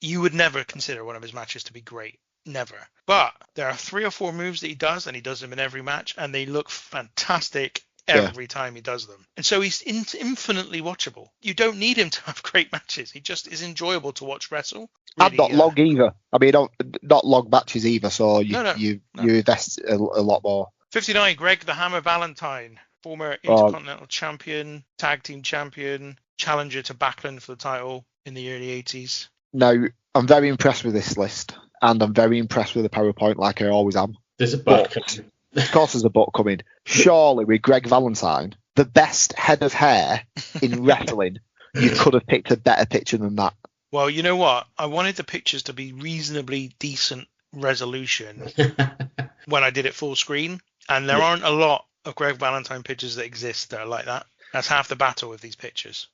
you would never consider one of his matches to be great. Never. But there are 3 or 4 moves that he does, and he does them in every match, and they look fantastic every time he does them. And so he's infinitely watchable. You don't need him to have great matches. He just is enjoyable to watch wrestle. Really, and not long either. I mean, not long matches either, so you invest a lot more. 59, Greg the Hammer Valentine, former Intercontinental Champion, Tag Team Champion, challenger to Backlund for the title in the early 80s. Now, I'm very impressed with this list, and I'm very impressed with the PowerPoint, like I always am. There's a butt coming. Of course there's a butt coming. Surely, with Greg Valentine, the best head of hair in wrestling, you could have picked a better picture than that. Well, you know what? I wanted the pictures to be reasonably decent resolution when I did it full screen, and there aren't a lot of Greg Valentine pictures that exist that are like that. That's half the battle with these pictures.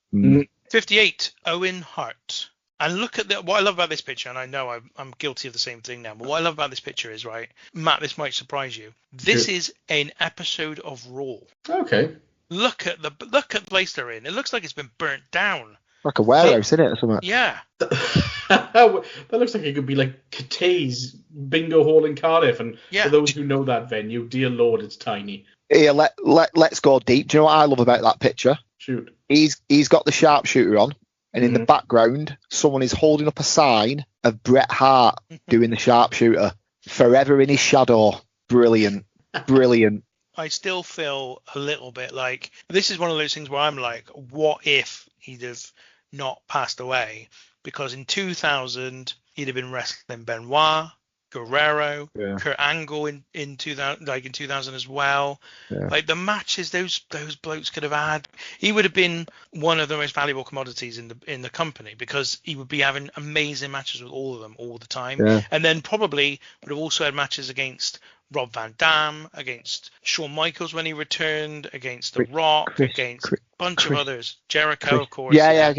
58, Owen Hart. And look at what I love about this picture, and I know I'm guilty of the same thing now, but what I love about this picture is, right, Matt, this might surprise you. This is an episode of Raw. Okay. Look at the place they're in. It looks like it's been burnt down. Like a warehouse, isn't it, or something? Yeah. That looks like it could be like Catay's Bingo Hall in Cardiff, and for those who know that venue, dear Lord, it's tiny. Here, let's go deep. Do you know what I love about that picture? Shoot. He's got the sharpshooter on, and in the background, someone is holding up a sign of Bret Hart doing the sharpshooter. Forever in his shadow. Brilliant. Brilliant. I still feel a little bit like this is one of those things where I'm like, what if he'd have not passed away? Because in 2000, he'd have been wrestling Benoit, Guerrero, Kurt Angle in 2000 as well. Yeah. Like the matches those blokes could have had, he would have been one of the most valuable commodities in the company, because he would be having amazing matches with all of them all the time. Yeah. And then probably would have also had matches against Rob Van Dam, against Shawn Michaels when he returned, against The Rock, against a bunch of others. Jericho, of course. Yeah.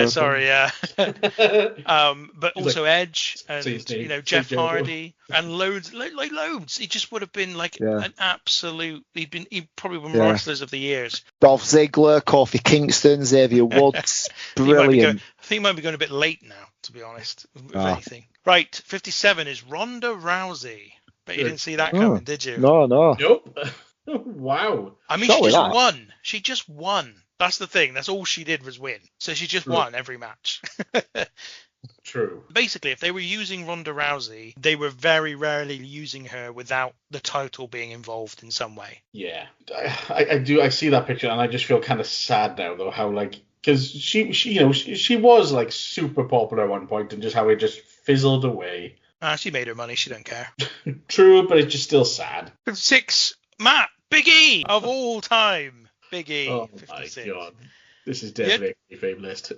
Sorry, yeah. But also Edge and Jeff Hardy and loads. He just would have been like an absolute. He'd probably been wrestlers of the years. Dolph Ziggler, Kofi Kingston, Xavier Woods, brilliant. I think he might be going a bit late now, to be honest. If anything, right? 57 is Ronda Rousey. But you didn't see that coming, did you? No. Nope. Wow. I mean, she just won. She just won. That's the thing. That's all she did was win. So she just won every match. True. Basically, if they were using Ronda Rousey, they were very rarely using her without the title being involved in some way. Yeah. I do. I see that picture, and I just feel kind of sad now, though, how, like, because she was, like, super popular at one point, and just how it just fizzled away. She made her money. She don't care. True, but it's just still sad. 56, Matt, Big E of all time. Big E. Oh 56. My God. This is definitely a Kayfabe list.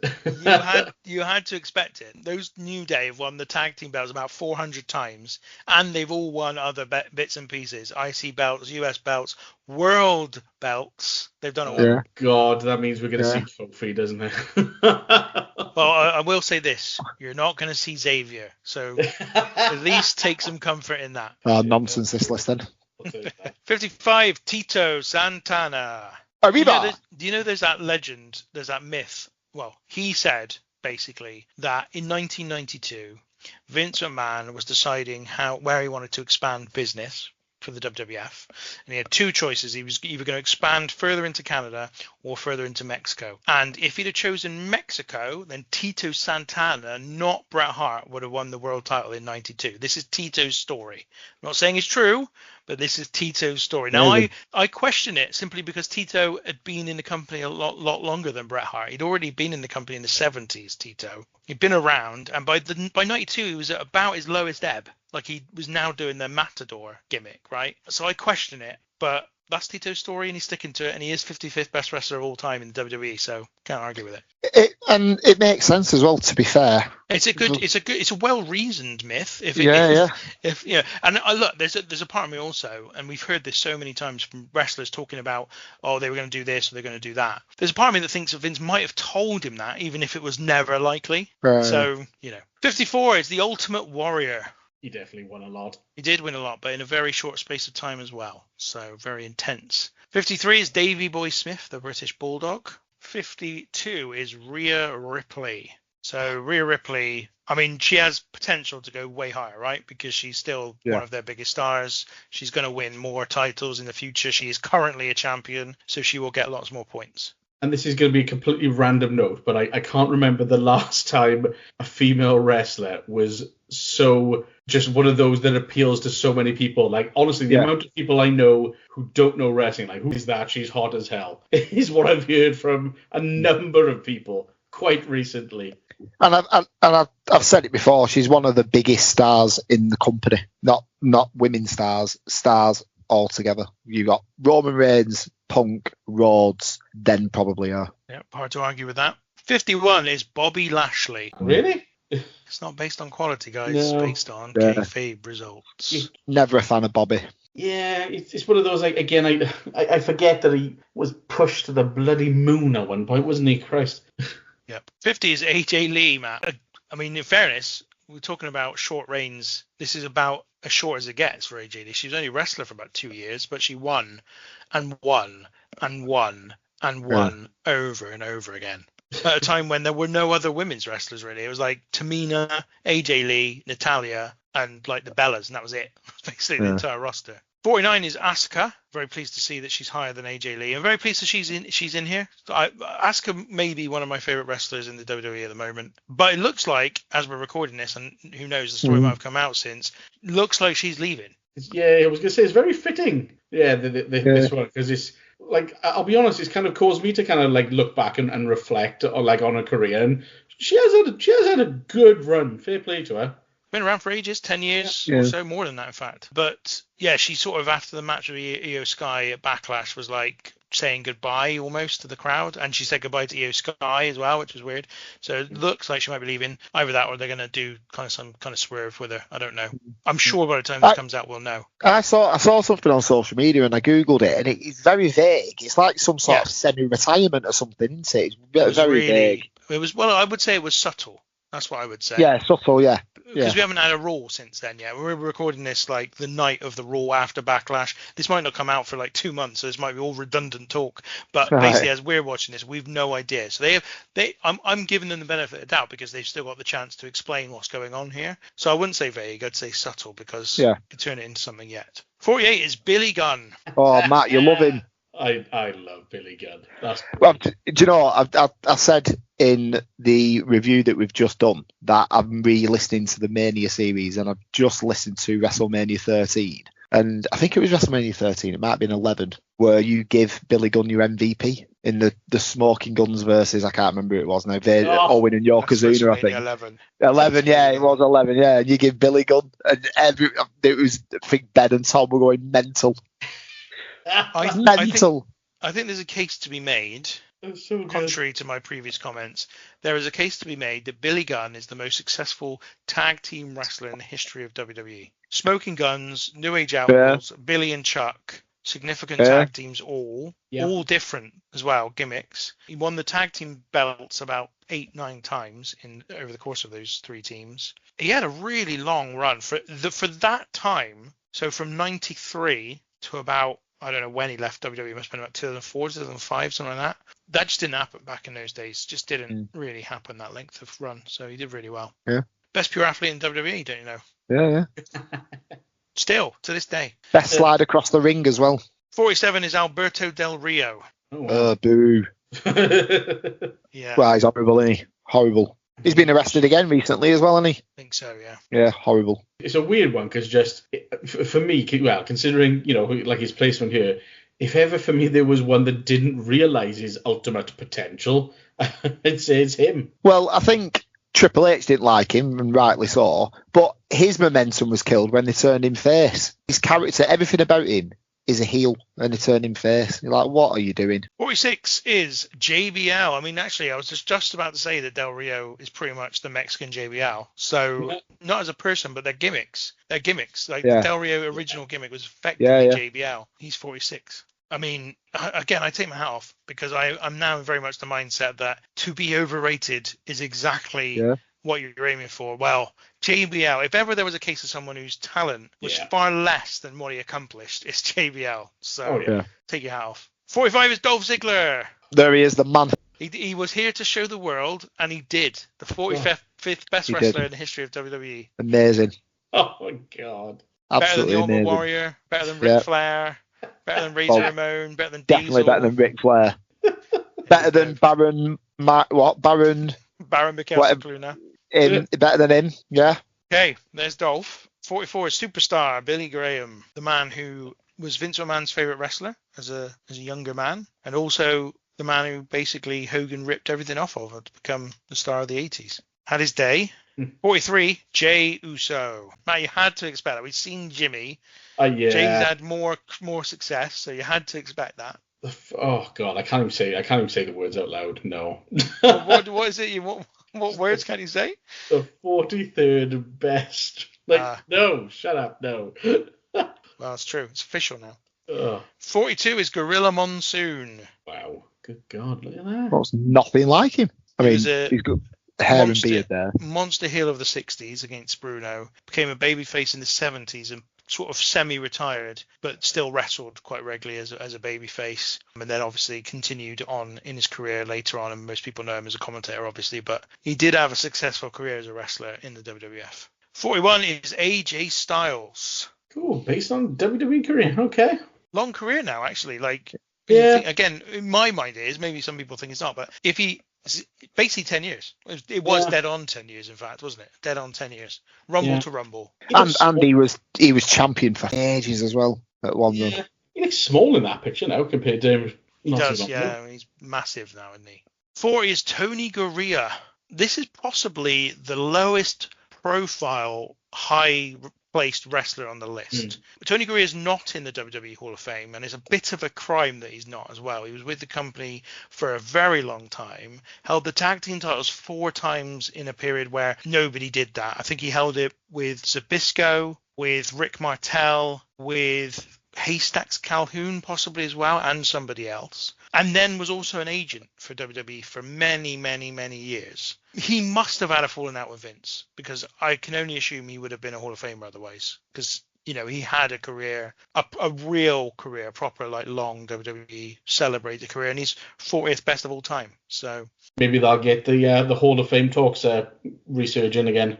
you had to expect it. Those New Day have won the tag team belts about 400 times, and they've all won other bits and pieces. IC belts, US belts, world belts. They've done it all. Oh, God, that means we're going to see Kofi, doesn't it? Well, I will say this. You're not going to see Xavier, so at least take some comfort in that. Nonsense, this list then. 55, Tito Santana. Arriba. Do you know there's that legend, there's that myth? Well, he said, basically, that in 1992, Vince McMahon was deciding where he wanted to expand business for the WWF, and he had two choices. He was either going to expand further into Canada or further into Mexico. And if he'd have chosen Mexico, then Tito Santana, not Bret Hart, would have won the world title in 92. This is Tito's story. I'm not saying it's true, but this is Tito's story. Now, I question it simply because Tito had been in the company a lot longer than Bret Hart. He'd already been in the company in the 70s, Tito. He'd been around, and by 92, he was at about his lowest ebb. Like, he was now doing the Matador gimmick, right? So I question it, but that's Tito's story, and he's sticking to it, and he is 55th best wrestler of all time in the WWE, so can't argue with it. And it makes sense as well, to be fair. It's a well-reasoned myth. If and look, there's a part of me also, and we've heard this so many times from wrestlers talking about, they were going to do this or they're going to do that. There's a part of me that thinks that Vince might have told him that, even if it was never likely. Right. So 54 is the Ultimate Warrior. He definitely won a lot. He did win a lot, but in a very short space of time as well. So very intense. 53 is Davey Boy Smith, the British Bulldog. 52 is Rhea Ripley. So Rhea Ripley, I mean, she has potential to go way higher, right? Because she's still one of their biggest stars. She's going to win more titles in the future. She is currently a champion, so she will get lots more points. And this is going to be a completely random note, but I can't remember the last time a female wrestler was so just one of those that appeals to so many people. Like, honestly, the amount of people I know who don't know wrestling, like, who is that? She's hot as hell, is what I've heard from a number of people quite recently. And I've said it before. She's one of the biggest stars in the company. Not women stars altogether. You got Roman Reigns, Punk, Rhodes, then probably her. Yeah, hard to argue with that. 51 is Bobby Lashley. Really? It's not based on quality, guys. No. It's based on kayfabe results. Never a fan of Bobby. Yeah, it's one of those, like, again, I forget that he was pushed to the bloody moon at one point, wasn't he? Christ. Yep. 50 is AJ Lee, Matt. I mean, in fairness, we're talking about short reigns. This is about as short as it gets for AJ Lee. She was only a wrestler for about 2 years, but she won and won and won and won over and over again. At a time when there were no other women's wrestlers, really. It was like Tamina, AJ Lee, Natalya, and like the Bellas, and that was it. Basically the entire roster. 49 is Asuka. Very pleased to see that she's higher than AJ Lee. I'm very pleased that she's in here. Asuka may be one of my favorite wrestlers in the WWE at the moment. But it looks like, as we're recording this, and who knows, the story might have come out since, looks like she's leaving. Yeah, I was going to say, it's very fitting. Yeah, this one, because it's, like, I'll be honest, it's kind of caused me to kind of, like, look back and reflect on, like, on her career. And she has had a good run. Fair play to her. Been around for ages, 10 years or so, more than that, in fact. But yeah, she sort of, after the match with Io Sky at Backlash, was like saying goodbye almost to the crowd, and she said goodbye to Io Sky as well, which was weird. So it looks like she might be leaving. Either that, or they're going to do some kind of swerve with her. I don't know. I'm sure by the time this comes out, we'll know. I saw something on social media and I googled it, and it's very vague. It's like some sort of semi-retirement or something, isn't it? It's very vague. It was, well, I would say it was subtle. That's what I would say. Yeah, subtle, yeah. Because we haven't had a Raw since then yet. We're recording this like the night of the Raw after Backlash. This might not come out for like 2 months, so this might be all redundant talk. But basically, as we're watching this, we've no idea. So I'm giving them the benefit of the doubt because they've still got the chance to explain what's going on here. So I wouldn't say vague, I'd say subtle, because you could turn it into something yet. 48 is Billy Gunn. Oh, Matt, you love him. I love Billy Gunn. Well, do you know what? I said in the review that we've just done that I'm re-listening to the Mania series, and I've just listened to WrestleMania 13. And I think it was WrestleMania 13, it might have been 11, where you give Billy Gunn your MVP in the Smoking Guns versus, I can't remember who it was now, Owen and Yokozuna, I think. 11, yeah, it was 11, yeah. And you give Billy Gunn, and I think Ben and Tom were going mental. I think there's a case to be made, so contrary to my previous comments. There is a case to be made that Billy Gunn is the most successful tag team wrestler in the history of WWE. Smoking Guns, New Age Outlaws, Billy and Chuck, significant tag teams all different as well, gimmicks. He won the tag team belts about 8-9 times over the course of those 3 teams. He had a really long run for that time. So from 93 to about, I don't know when he left WWE, it must have been about 2004, 2005, something like that. That just didn't happen back in those days. Just didn't really happen, that length of run. So he did really well. Yeah. Best pure athlete in WWE, don't you know? Yeah. Still, to this day. Best slide across the ring as well. 47 is Alberto Del Rio. Oh, wow. Boo. Yeah. Well, he's horrible, isn't he? Horrible. He's been arrested again recently as well, hasn't he? I think so, yeah. Yeah, horrible. It's a weird one because for me, well, considering, like his placement here, if ever for me there was one that didn't realise his ultimate potential, I'd say it's him. Well, I think Triple H didn't like him, and rightly so, but his momentum was killed when they turned him face. His character, everything about him is a heel, and they turned him face. You're like, what are you doing? 46 is JBL. I mean, actually, I was just about to say that Del Rio is pretty much the Mexican JBL. So, not as a person, but their gimmicks. Like, the Del Rio original gimmick was effectively JBL. He's 46. I mean, again, I take my hat off because I'm now very much the mindset that to be overrated is exactly what you're aiming for. Well, JBL, if ever there was a case of someone whose talent was far less than what he accomplished, it's JBL. So take your hat off. 45 is Dolph Ziggler. There he is, the man. He was here to show the world, and he did. The 45th best He wrestler did. in the history of WWE. Amazing. Oh my god. Better than the Absolutely Ultimate amazing. Warrior, better than Ric Yeah. Flair, better than Razor Well, Ramon, better than Definitely Diesel. better than Ric Flair. Better than Baron. Baron. Baron Mikel Whatever. Cicluna. Better than him. Yeah. Okay, there's Dolph. 44 is superstar Billy Graham, the man who was Vince McMahon's favorite wrestler as a younger man, and also the man who basically Hogan ripped everything off of to become the star of the 80s. Had his day. 43, Jey Uso. Matt, you had to expect that. We've seen Jimmy. Yeah. Jey's had more success, so you had to expect that. Oh god, I can't even say the words out loud. No. what is it? What words can you say? The 43rd best. No, shut up. No. Well, it's true. It's official now. Oh. 42 is Gorilla Monsoon. Wow. Good God, look at that. Well, it's nothing like him. I mean, he's got hair and beard there. Monster heel of the 60s against Bruno. Became a babyface in the 70s and sort of semi-retired, but still wrestled quite regularly as a babyface. And then obviously continued on in his career later on, and most people know him as a commentator, obviously. But he did have a successful career as a wrestler in the WWF. 41 is AJ Styles. Cool, based on WWE career. Okay. Long career now, actually. Like, yeah. Again, in my mind it is. Maybe some people think it's not, but if he basically 10 years. It was dead on 10 years, in fact, wasn't it? Dead on 10 years. Rumble to Rumble. And he was champion for ages as well at one run. He looks small in that picture now compared to him. He does, yeah. He's massive now, isn't he? 40 is Tony Gurria. This is possibly the lowest profile, high-placed wrestler on the list. But Tony Gurria is not in the WWE Hall of Fame, and it's a bit of a crime that he's not as well. He was with the company for a very long time, held the tag team titles 4 times in a period where nobody did that. I think he held it with Zbyszko, with Rick Martel, with Haystacks Calhoun possibly as well, and somebody else. And then was also an agent for WWE for many, many, many years. He must have had a falling out with Vince, because I can only assume he would have been a Hall of Famer otherwise. Because, you know, he had a career, a real career, proper, like, long WWE celebrated career, and he's 40th best of all time. So maybe they'll get the Hall of Fame talks resurging again.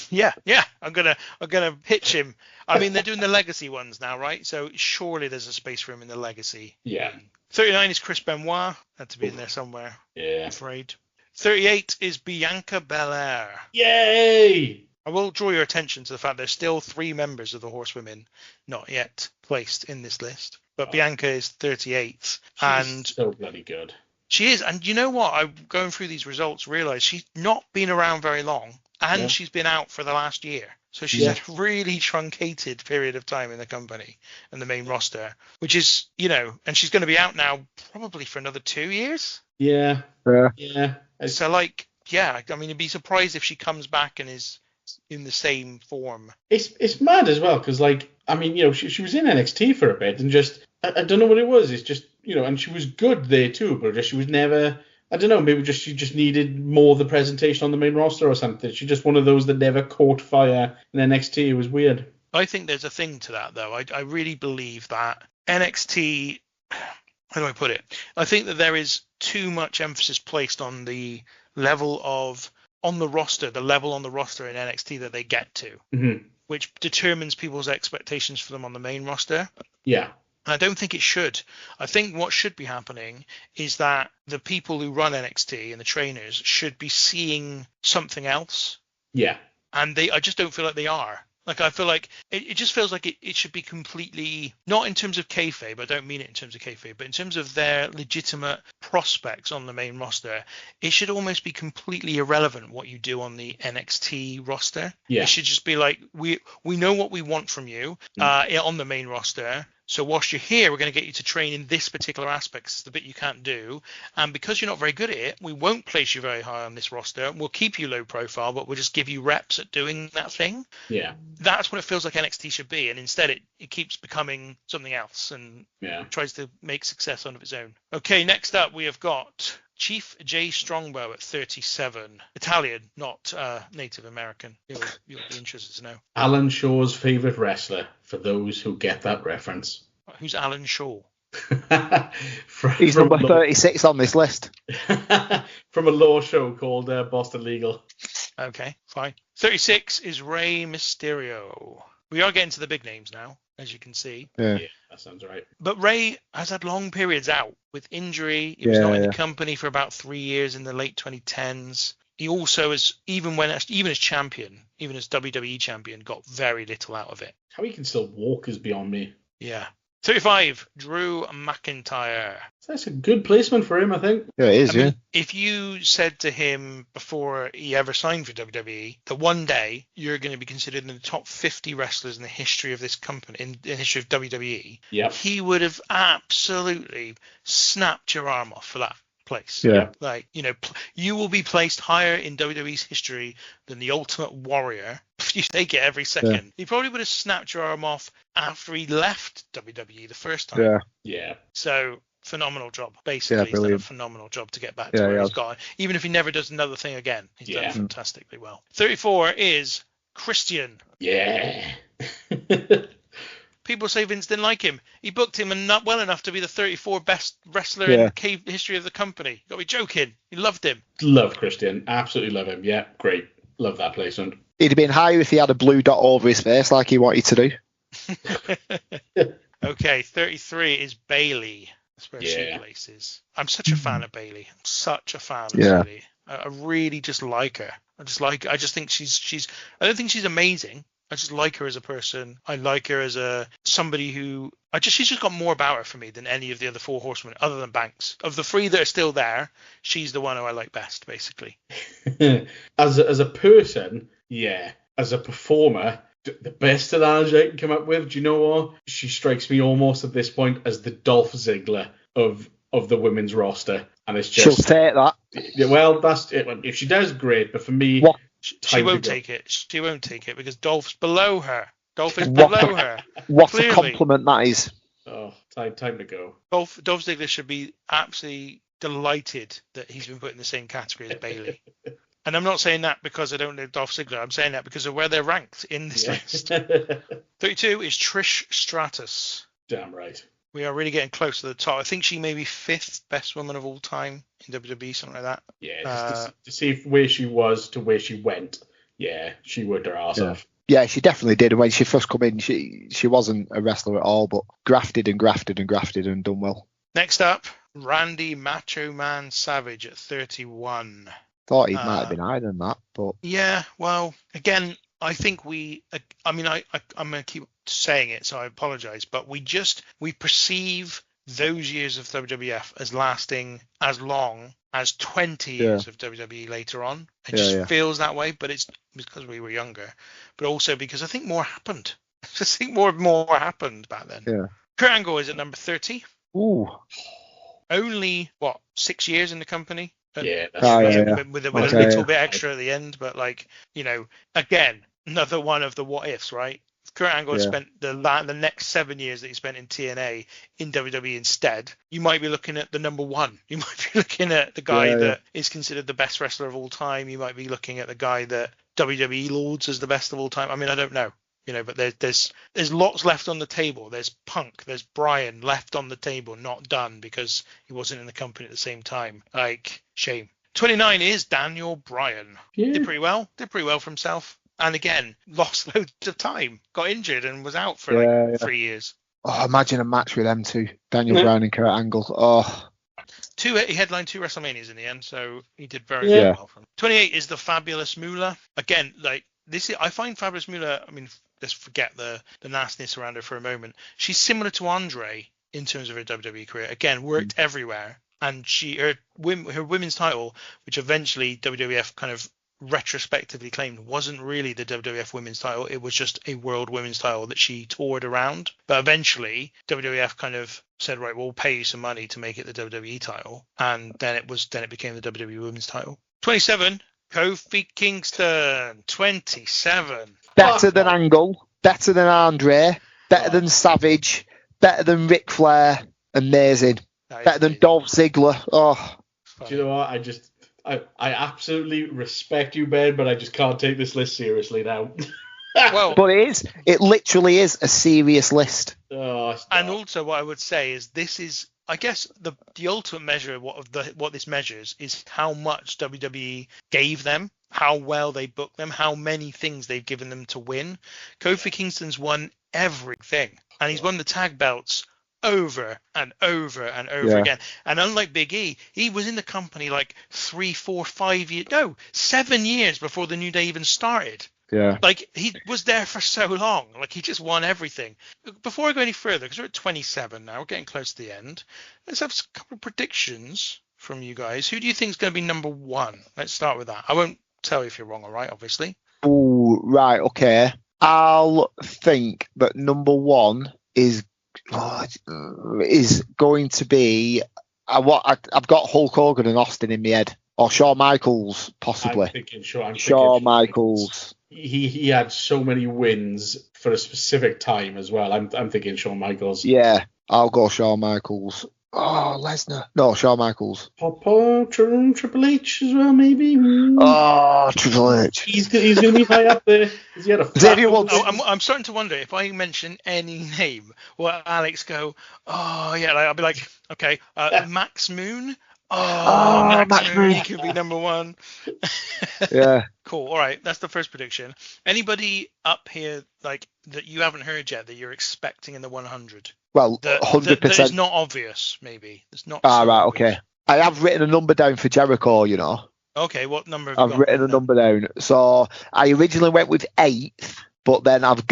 Yeah. I'm gonna pitch him. I mean, they're doing the legacy ones now, right? So surely there's a space for him in the legacy. Yeah. 39 is Chris Benoit. Had to be in there somewhere. Yeah. I'm afraid. 38 is Bianca Belair. Yay! I will draw your attention to the fact there's still 3 members of the Horsewomen not yet placed in this list. But Bianca is 38th. She's so bloody good. She is. And you know what? I'm going through these results, realised she's not been around very long. And she's been out for the last year. So she's a really truncated period of time in the company and the main roster, which is, you know, and she's going to be out now probably for another 2 years. Yeah. So, like, I mean, I'd be surprised if she comes back and is in the same form. It's mad as well, because, like, I mean, you know, she was in NXT for a bit and just, I don't know what it was. It's just, you know, and she was good there too, but just she was never... I don't know, maybe she just needed more of the presentation on the main roster or something. She's just one of those that never caught fire in NXT. It was weird. I think there's a thing to that, though. I really believe that NXT... How do I put it? I think that there is too much emphasis placed on the level on the roster in NXT that they get to, which determines people's expectations for them on the main roster. Yeah. I don't think it should. I think what should be happening is that the people who run NXT and the trainers should be seeing something else. Yeah. And I just don't feel like they are. Like, I feel like it just feels like it should be completely, not in terms of kayfabe, I don't mean it in terms of kayfabe, but in terms of their legitimate prospects on the main roster, it should almost be completely irrelevant what you do on the NXT roster. Yeah. It should just be like, we know what we want from you on the main roster. So whilst you're here, we're going to get you to train in this particular aspect. It's the bit you can't do. And because you're not very good at it, we won't place you very high on this roster. We'll keep you low profile, but we'll just give you reps at doing that thing. Yeah. That's what it feels like NXT should be. And instead it keeps becoming something else and tries to make success on of its own. Okay, next up we have got Chief J Strongbow at 37. Italian, not Native American. You'll be interested to know. Alan Shaw's favourite wrestler, for those who get that reference. Who's Alan Shaw? He's number 36 on this list. From a law show called Boston Legal. Okay, fine. 36 is Rey Mysterio. We are getting to the big names now, as you can see. Yeah, that sounds right. But Rey has had long periods out with injury. He was not in the company for about 3 years in the late 2010s. He also is, even as champion, even as WWE champion, got very little out of it. How he can still walk is beyond me. Yeah. 35, Drew McIntyre. That's a good placement for him, I think. Yeah, it is, I mean, if you said to him before he ever signed for WWE that one day you're going to be considered in the top 50 wrestlers in the history of this company, in the history of WWE, he would have absolutely snapped your arm off for that place. Yeah. Like, you will be placed higher in WWE's history than the Ultimate Warrior. If you take it every second. Yeah. He probably would have snapped your arm off after he left WWE the first time. Yeah. So, phenomenal job. Basically, he's done a phenomenal job to get back to where he's gone. Even if he never does another thing again, he's done fantastically well. 34 is Christian. Yeah. People say Vince didn't like him. He booked him and not well enough to be the 34th best wrestler in the history of the company. You got to be joking. He loved him. Love Christian. Absolutely love him. Yeah, great. Love that placement. He'd have been higher if he had a blue dot over his face like he wanted to do. Okay, 33 is Bailey. That's where she places. I'm such a fan of Bailey. I'm such a fan of Bailey. I really just like her. I just think she's. I don't think she's amazing. I just like her as a person. I like her as somebody who she's just got more about her for me than any of the other four horsemen, other than Banks. Of the three that are still there, she's the one who I like best, basically. As a person, yeah. As a performer, the best analogy I can come up with, do you know what? She strikes me almost at this point as the Dolph Ziggler of the women's roster, and it's just she'll take that. Yeah, well, that's it. If she does, great. But for me, she won't take it. She won't take it because Dolph's below her. Dolph is below her. What a compliment that is. Oh, time to go. Dolph Ziggler should be absolutely delighted that he's been put in the same category as Bailey. And I'm not saying that because I don't know Dolph Ziggler. I'm saying that because of where they're ranked in this list. 32 is Trish Stratus. Damn right. We are really getting close to the top. I think she may be 5th best woman of all time in WWE, something like that. Yeah, just to see where she was to where she went. Yeah, she worked her ass off. Yeah, she definitely did. When she first come in, she wasn't a wrestler at all, but grafted and done well. Next up, Randy Macho Man Savage at 31. Thought he might have been higher than that, but yeah. Well, again, I think I'm going to keep saying it, so I apologize, but we perceive those years of WWF as lasting as long as 20 years of WWE later on. It just feels that way, but it's because we were younger, but also because I think more happened. I just think more happened back then. Yeah. Kurt Angle is at number 30. Ooh. Only 6 years in the company? Yeah, with a little bit extra at the end, but again, another one of the what ifs, right? If Kurt Angle spent the next 7 years that he spent in TNA in WWE instead, you might be looking at the number one. You might be looking at the guy that is considered the best wrestler of all time. You might be looking at the guy that WWE lauds as the best of all time. I mean, I don't know. But there's lots left on the table. There's Punk, there's Bryan left on the table, not done because he wasn't in the company at the same time. Shame. 29 is Daniel Bryan. Yeah. Did pretty well for himself. And again, lost loads of time, got injured and was out for 3 years. Oh, imagine a match with them two, Daniel Bryan and Kurt Angle. Oh. He headlined 2 WrestleManias in the end, so he did very well for him. 28 is the Fabulous Moolah. Again, I find Fabulous Moolah, I mean, let's forget the nastiness around her for a moment. She's similar to Andre in terms of her WWE career. Again, worked everywhere. And her women's title, which eventually WWF kind of retrospectively claimed wasn't really the WWF women's title, it was just a world women's title that she toured around. But eventually WWF kind of said, right, we'll pay you some money to make it the WWE title, and then it became the WWE women's title. 27, Kofi Kingston. 27, better than Angle, better than Andre, better than Savage, better than Ric Flair. Amazing. Better than Dolph Ziggler. Oh, do you know what? I absolutely respect you, Ben, but I just can't take this list seriously now. Well, But it literally is a serious list. Oh, stop. and also what I would say is this is, I guess, the ultimate measure of what this measures is how much WWE gave them, how well they booked them, how many things they've given them to win. Kofi Kingston's won everything, and he's won the tag belts over and over and over again. And unlike Big E, he was in the company like 3, 4, 5 years, no, 7 years before the New Day even started. Yeah. Like, he was there for so long. Like, he just won everything. Before I go any further, because we're at 27 now, we're getting close to the end, let's have a couple of predictions from you guys. Who do you think is going to be number one? Let's start with that. I won't tell you if you're wrong or right, obviously. Oh, right, okay. I'll think that number one is going to be... I've got Hulk Hogan and Austin in my head. Or Shawn Michaels, possibly. I'm thinking Shawn Michaels. He had so many wins for a specific time as well. I'm thinking Shawn Michaels. Yeah, I'll go Shawn Michaels. Oh, Lesnar. No, Shawn Michaels. Papa, Triple H as well, maybe. Oh, Triple H. He's going to be high up there. He had a I'm starting to wonder if I mention any name, will Alex go, oh, yeah, I'll be like, okay, Max Moon? Oh, Max Moon, he could be number one. Yeah. Cool. All right, that's the first prediction. Anybody up here like that you haven't heard yet that you're expecting in the 100? Well, 100%. That is not obvious, maybe. It's not. Ah, so right, obvious. okay. I have written a number down for Jericho, you know. Okay, what number have you I've got? written a number down. So I originally went with 8th, but then I've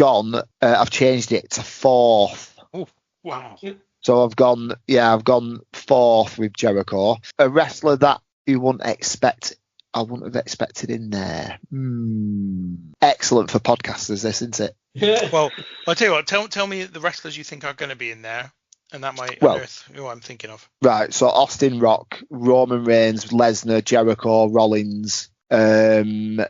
changed it to 4th. Oh, wow. So I've gone 4th with Jericho. A wrestler that you wouldn't expect, I wouldn't have expected in there. Excellent for podcasters, this, isn't it? Well, I'll tell you what, tell me the wrestlers you think are going to be in there, and that might unearth who I'm thinking of. Right, so Austin Rock, Roman Reigns, Lesnar, Jericho, Rollins, Edge.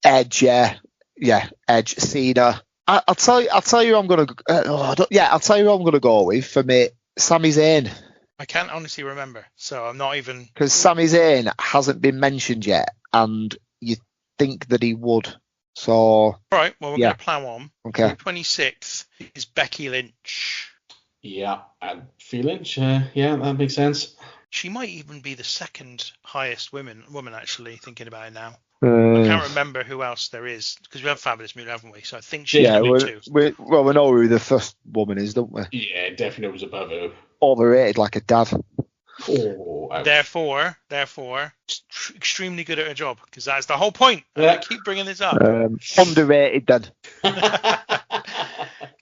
Edge, yeah, Edge, Cena. I'll tell you who I'm gonna. I'll tell you who I'm gonna go with for me. Sami Zayn. I can't honestly remember, so I'm not even. Because Sami Zayn hasn't been mentioned yet, and you think that he would. So. All right. Well, we're gonna plow on. Okay. 26th is Becky Lynch. Yeah, and Lynch. Yeah, that makes sense. She might even be the second highest woman actually. Thinking about it now. I can't remember who else there is because we have Fabulous Moon, haven't we? So I think she's too. We know who the first woman is, don't we? Yeah, definitely was above her. Overrated like a dad. Oh, therefore, extremely good at her job because that's the whole point. I keep bringing this up. Underrated then.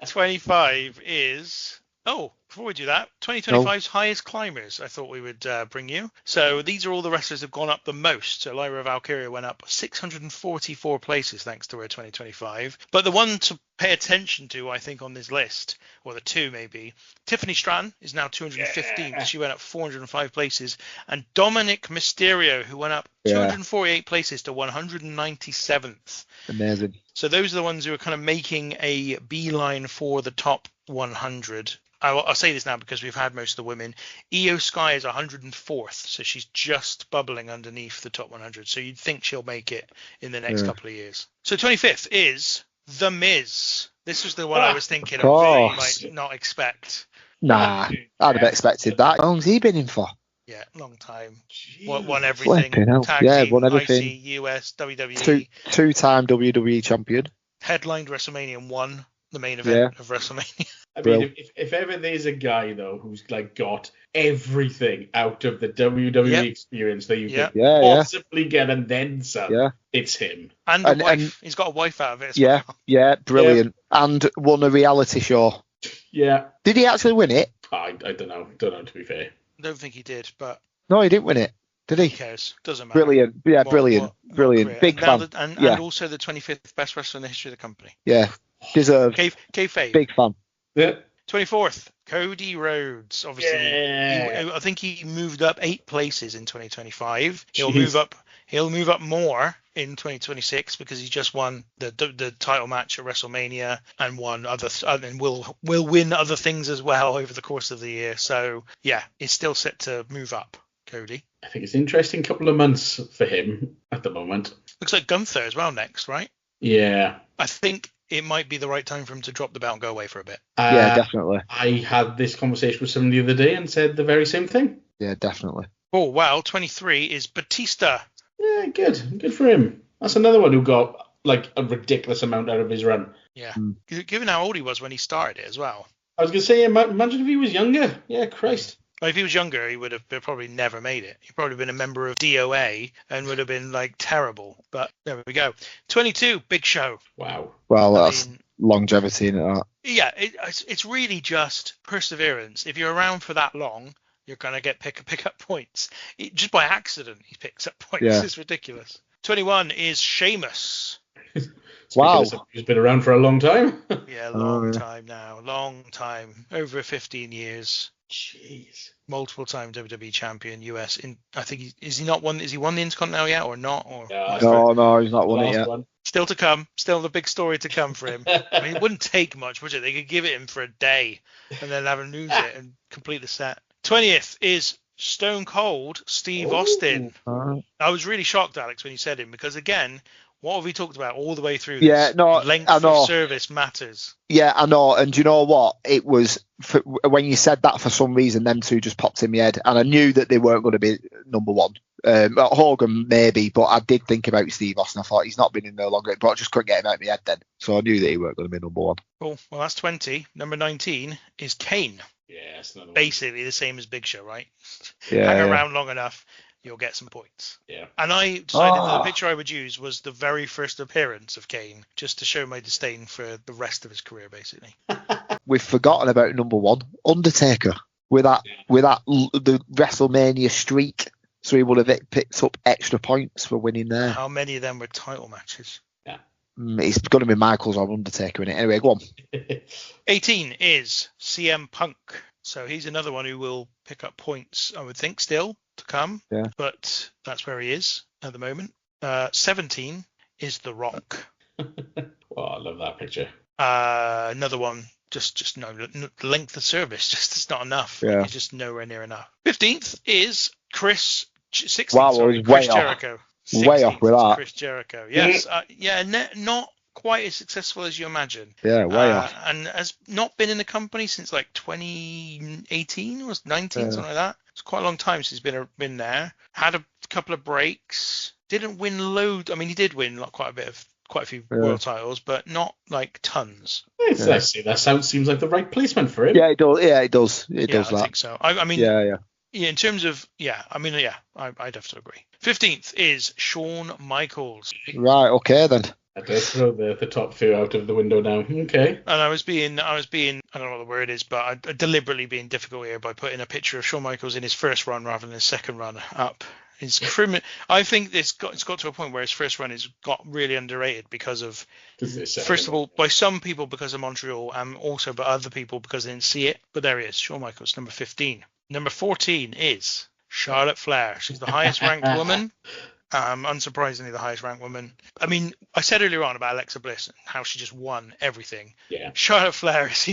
25 is. Oh, before we do that, 2025's highest climbers, I thought we would bring you. So these are all the wrestlers who've gone up the most. So Lyra Valkyria went up 644 places thanks to her 2025. But the one to pay attention to, I think, on this list, or the two maybe, Tiffany Stratton is now 215. She went up 405 places. And Dominic Mysterio, who went up 248 places to 197th. Amazing. So those are the ones who are kind of making a beeline for the top 100. I'll say this now because we've had most of the women. Io Sky is 104th, so she's just bubbling underneath the top 100. So you'd think she'll make it in the next couple of years. So 25th is The Miz. This was the one I was thinking of that you might not expect. Nah, I'd have expected that. How long's he been in for? Yeah, long time. Won everything. Tag team, won everything. IC, US, WWE. Two-time WWE champion. Headlined WrestleMania 1, the main event of WrestleMania. I mean, if ever there's a guy though who's like got everything out of the WWE experience that you could possibly get and then some, it's him. And a wife. He's got a wife out of it as well. Yeah, brilliant. Yeah. And won a reality show. Yeah. Did he actually win it? I don't know. Don't know, to be fair. I don't think he did, but... No, he didn't win it. Did he? Who cares? Doesn't matter. Brilliant. Yeah, brilliant. Big fan. And also the 25th best wrestler in the history of the company. Yeah. Deserved. Kayfabe. Big fan. Yeah. 24th, Cody Rhodes. Obviously, I think he moved up 8 places in 2025. He'll move up more in 2026 because he's just won the title match at WrestleMania and won and will win other things as well over the course of the year. So yeah, he's still set to move up. Cody. I think it's an interesting couple of months for him at the moment. Looks like Gunther as well next, right? Yeah. I think it might be the right time for him to drop the belt and go away for a bit. Yeah, definitely. I had this conversation with someone the other day and said the very same thing. Yeah, definitely. Oh, well, 23 is Batista. Yeah, good for him. That's another one who got like a ridiculous amount out of his run. Yeah, given how old he was when he started it as well. I was gonna say, imagine if he was younger. Yeah, Christ. Well, if he was younger, he would have probably never made it. He'd probably been a member of DOA and would have been like terrible. But there we go. 22, Big Show. Wow. Well, that's longevity in it. Yeah, it's really just perseverance. If you're around for that long, you're gonna get pick up points. Just by accident, he picks up points. Yeah. It's ridiculous. 21 is Sheamus. Wow. He's been around for a long time. Yeah, long time now. Long time. Over 15 years. Jeez. Multiple time WWE champion, US. I think is he won the Intercontinental yet or not? Or No, he's not won it yet. One. Still to come. Still the big story to come for him. I mean, it wouldn't take much, would it? They could give it him for a day and then have him lose it and complete the set. 20th is Stone Cold Steve Austin. I was really shocked, Alex, when you said him, because again, what have we talked about all the way through this? Yeah, no, length I know. of service matters. Yeah, I know. And do you know what? It was when you said that, for some reason, them two just popped in my head, and I knew that they weren't going to be number one. Hogan maybe, but I did think about Steve Austin. I thought he's not been in there longer, but I just couldn't get him out of my head then. So I knew that he weren't going to be number one. Cool. Well, that's 20. Number 19 is Kane. Yeah, that's another one. Basically the same as Big Show, right? Yeah. Hang around long enough, you'll get some points. Yeah. And I decided that the picture I would use was the very first appearance of Kane, just to show my disdain for the rest of his career, basically. We've forgotten about number one, Undertaker, with the WrestleMania streak. So he would have picked up extra points for winning there. How many of them were title matches? Yeah. It's going to be Michaels or Undertaker in it. Anyway, go on. 18 is CM Punk. So he's another one who will pick up points, I would think, still to come. Yeah. But that's where he is at the moment. 17 is The Rock. Oh, I love that picture. Another one, just no length of service, just it's not enough. Yeah. It's just nowhere near enough. 15th is Chris. 16th, Wow, sorry, he's Chris way Jericho. off. Way off with that. Chris Jericho. Yes. Not quite as successful as you imagine. Yeah, way off. And has not been in the company since like 2018 or 19, something like that. It's quite a long time since he's been there. Had a couple of breaks. Didn't win loads. I mean, he did win like quite a few world titles, but not like tons. Let's see. That seems like the right placement for him. Yeah, it does. Yeah, it does. It does I that. think so. I mean, yeah. Yeah, in terms of, I'd have to agree. 15th is Shawn Michaels. Right, okay then. I did throw the top two out of the window now. Okay. And I was being, I don't know what the word is, but I deliberately being difficult here by putting a picture of Shawn Michaels in his first run rather than his second run up. I think it's got to a point where his first run has got really underrated because of, first of all, by some people because of Montreal, and also by other people because they didn't see it. But there he is, Shawn Michaels, number 15. Number 14 is Charlotte Flair. She's the highest ranked woman. Unsurprisingly, the highest ranked woman. I mean, I said earlier on about Alexa Bliss and how she just won everything. Yeah. Charlotte Flair is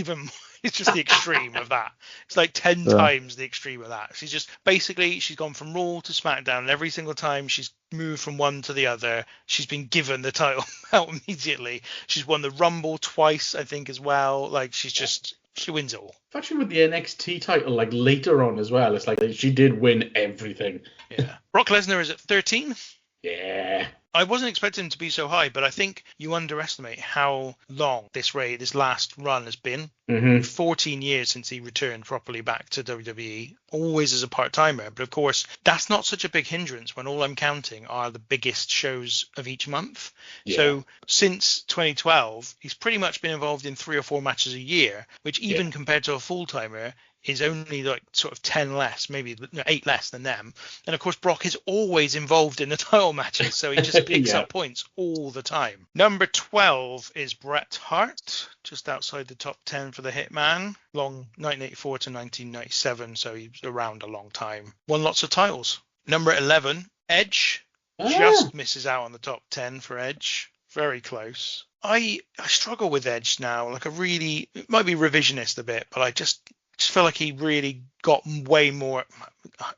it's just the extreme of that. It's like 10 times the extreme of that. She's gone from Raw to SmackDown, and every single time she's moved from one to the other, she's been given the title out immediately. She's won the Rumble twice, I think, as well. Like, she wins it all. Actually, with the NXT title, like later on as well, it's like she did win everything. Yeah. Brock Lesnar is at 13. Yeah. I wasn't expecting him to be so high, but I think you underestimate how long this last run has been. Mm-hmm. 14 years since he returned properly back to WWE, always as a part-timer. But of course, that's not such a big hindrance when all I'm counting are the biggest shows of each month. Yeah. So since 2012, he's pretty much been involved in 3 or 4 matches a year, which even compared to a full-timer is only like sort of 10 less, maybe 8 less than them. And of course, Brock is always involved in the title matches, so he just picks up points all the time. Number 12 is Bret Hart, just outside the top 10 for the Hitman. Long 1984 to 1997, so he was around a long time. Won lots of titles. Number 11, Edge. Just misses out on the top 10 for Edge. Very close. I struggle with Edge now. It might be revisionist a bit, but I just just feel like he really got way more.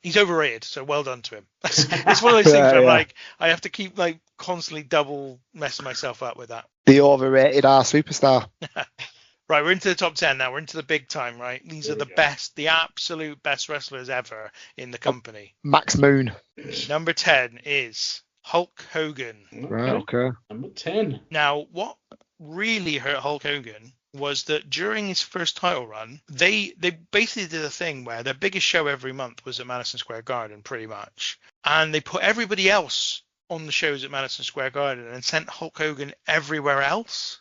He's overrated, so well done to him. It's one of those things where I'm like, I have to keep like constantly double messing myself up with that. The overrated our superstar. Right, we're into the top 10 now. We're into the big time, right? These are the best, the absolute best wrestlers ever in the company. Max Moon. Number 10 is Hulk Hogan. Right, okay. Number 10. Now, what really hurt Hulk Hogan was that during his first title run, they basically did a thing where their biggest show every month was at Madison Square Garden, pretty much. And they put everybody else on the shows at Madison Square Garden and sent Hulk Hogan everywhere else.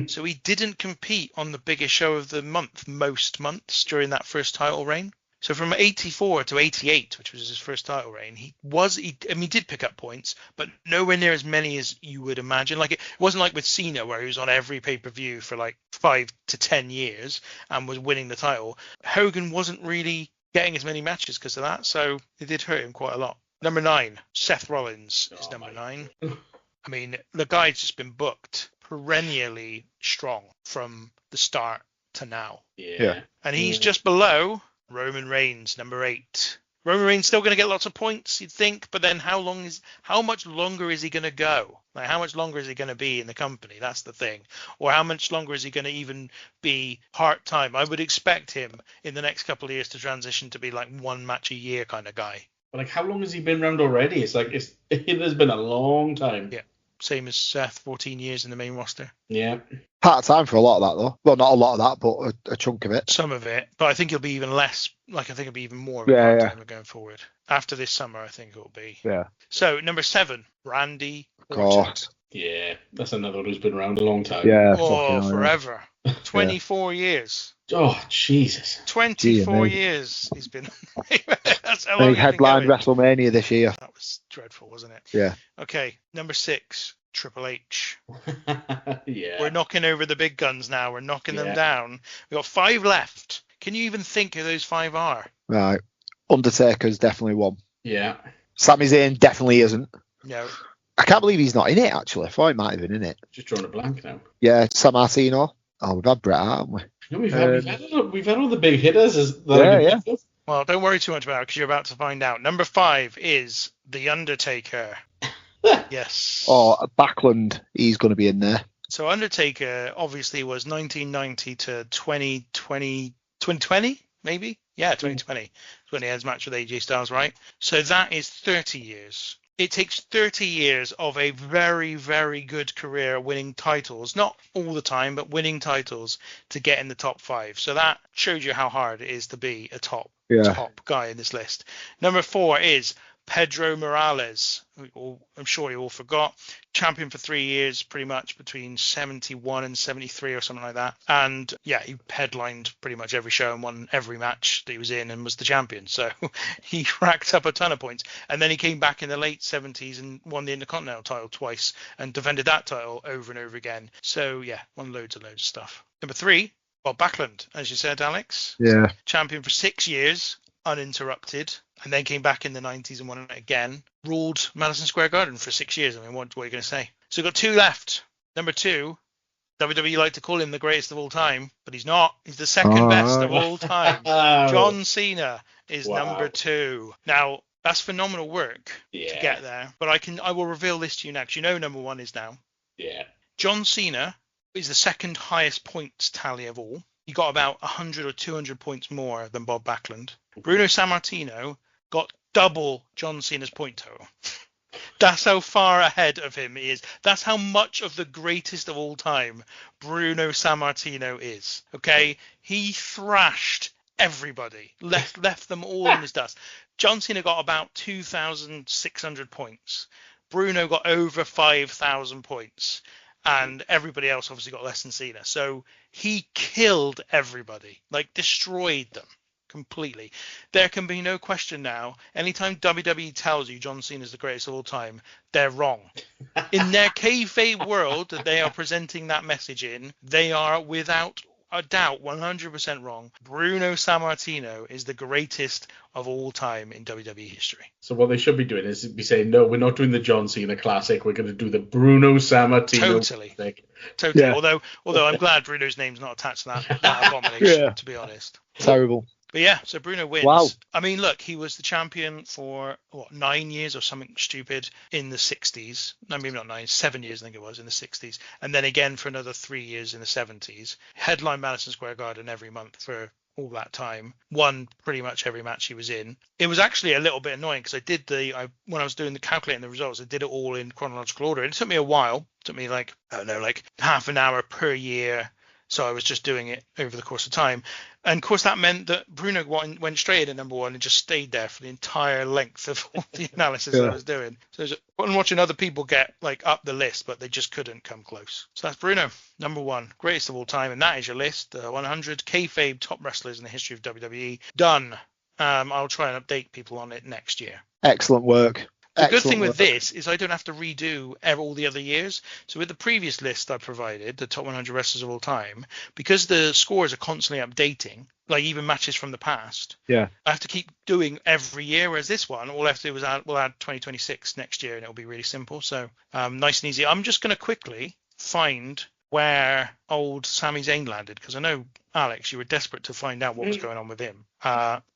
So he didn't compete on the biggest show of the month most months during that first title reign. So from 84 to 88, which was his first title reign, he did pick up points, but nowhere near as many as you would imagine. Like it wasn't like with Cena where he was on every pay-per-view for like 5 to 10 years and was winning the title. Hogan wasn't really getting as many matches because of that, so it did hurt him quite a lot. Number 9, Seth Rollins is number 9. I mean, the guy's just been booked perennially strong from the start to now. Yeah. And he's just below Roman Reigns, number 8. Roman Reigns still going to get lots of points, you'd think, but then how much longer is he going to go? Like, how much longer is he going to be in the company? That's the thing. Or how much longer is he going to even be part-time? I would expect him in the next couple of years to transition to be like one match a year kind of guy. But like, how long has he been around already? It's like, there's been a long time. Yeah. Same as Seth, 14 years in the main roster. Yeah. Part time for a lot of that, though. Well, not a lot of that, but a chunk of it. Some of it, but I think it'll be even less. Like, I think it'll be even more part-time going forward. After this summer, I think it'll be. Yeah. So, number 7, Randy Orton. Yeah, that's another one who's been around a long time. Yeah. Oh, forever. 24 years. Oh, Jesus. 24 years he's been. That's how They long headlined WrestleMania this year. That was dreadful, wasn't it? Yeah. Okay, number 6, Triple H. Yeah. We're knocking over the big guns now. We're knocking them down. We've got 5 left. Can you even think who those 5 are? Right. Undertaker's definitely one. Yeah. Sami Zayn definitely isn't. No. I can't believe he's not in it, actually. I thought he might have been in it. Just drawing a blank now. Yeah, San Martino. Oh, we've had Bret Hart, haven't we? No, we've had all the big hitters. Yeah. Well, don't worry too much about it because you're about to find out. Number 5 is The Undertaker. Yes. Oh, Backlund. He's going to be in there. So Undertaker obviously was 1990 to 2020, maybe? Yeah, 2020 is when he had his match with AJ Styles, right? So that is 30 years. It takes 30 years of a very, very good career winning titles, not all the time, but winning titles to get in the top 5. So that shows you how hard it is to be a top guy in this list. Number 4 is Pedro Morales. I'm sure you all forgot. Champion for 3 years, pretty much between 71 and 73 or something like that. And yeah, he headlined pretty much every show and won every match that he was in and was the champion. So he racked up a ton of points. And then he came back in the late 70s and won the Intercontinental title twice and defended that title over and over again. So yeah, won loads and loads of stuff. Number 3, Bob Backlund, as you said, Alex. Yeah. Champion for 6 years, uninterrupted. And then came back in the 90s and won it again. Ruled Madison Square Garden for 6 years. I mean, what are you going to say? So we've got 2 left. Number 2, WWE like to call him the greatest of all time, but he's not. He's the second best of all time. John Cena is number 2. Now, that's phenomenal work to get there. But I will reveal this to you now, because you know number 1 is now. Yeah. John Cena is the second highest points tally of all. He got about 100 or 200 points more than Bob Backlund. Bruno Sammartino got double John Cena's point total. That's how far ahead of him he is. That's how much of the greatest of all time Bruno Sammartino is. Okay? He thrashed everybody. Left them all in his dust. John Cena got about 2,600 points. Bruno got over 5,000 points. And everybody else obviously got less than Cena. So he killed everybody, like destroyed them completely. There can be no question now. Anytime WWE tells you John Cena is the greatest of all time, they're wrong. In their kayfabe world that they are presenting that message in, they are without a doubt 100% wrong, Bruno Sammartino is the greatest of all time in WWE history. So what they should be doing is be saying, no, we're not doing the John Cena classic. We're going to do the Bruno Sammartino classic. Totally. Yeah. Although I'm glad Bruno's name's not attached to that abomination, Yeah. to be honest. Terrible. But yeah, so Bruno wins. Wow. I mean, look, he was the champion for 9 years or something stupid in the 60s. No, maybe not 9, 7 years I think it was in the 60s, and then again for another 3 years in the 70s. Headline Madison Square Garden every month for all that time. Won pretty much every match he was in. It was actually a little bit annoying because when I was doing the calculating the results, I did it all in chronological order. And it took me a while. It took me like half an hour per year. So I was just doing it over the course of time. And of course, that meant that Bruno went straight in at number 1 and just stayed there for the entire length of all the analysis that I was doing. So I'm watching other people get like up the list, but they just couldn't come close. So that's Bruno, number 1, greatest of all time. And that is your list, 100 kayfabe top wrestlers in the history of WWE. Done. I'll try and update people on it next year. Excellent work. The good thing with this is I don't have to redo all the other years. So with the previous list I provided, the top 100 wrestlers of all time, because the scores are constantly updating, like even matches from the past, yeah, I have to keep doing every year. Whereas this one, all I have to do is we'll add 2026 next year, and it'll be really simple. So nice and easy. I'm just going to quickly find where old Sami Zayn landed, because I know, Alex, you were desperate to find out what was going on with him.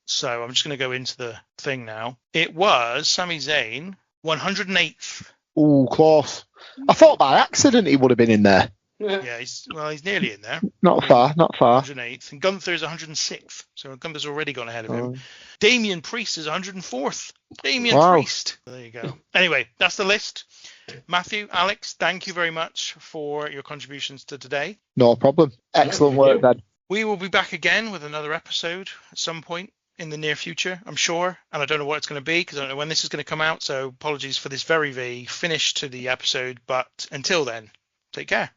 So I'm just going to go into the thing now. It was Sami Zayn, 108th. Ooh, close. I thought by accident he would have been in there. Yeah, he's nearly in there. Not far. 108th. And Gunther's 106th. So Gunther's already gone ahead of him. Damian Priest is 104th. Damian Priest. There you go. Anyway, that's the list. Matthew, Alex, thank you very much for your contributions to today. No problem. Excellent work, Dad. We will be back again with another episode at some point in the near future, I'm sure. And I don't know what it's going to be because I don't know when this is going to come out. So apologies for this very, very finish to the episode. But until then, take care.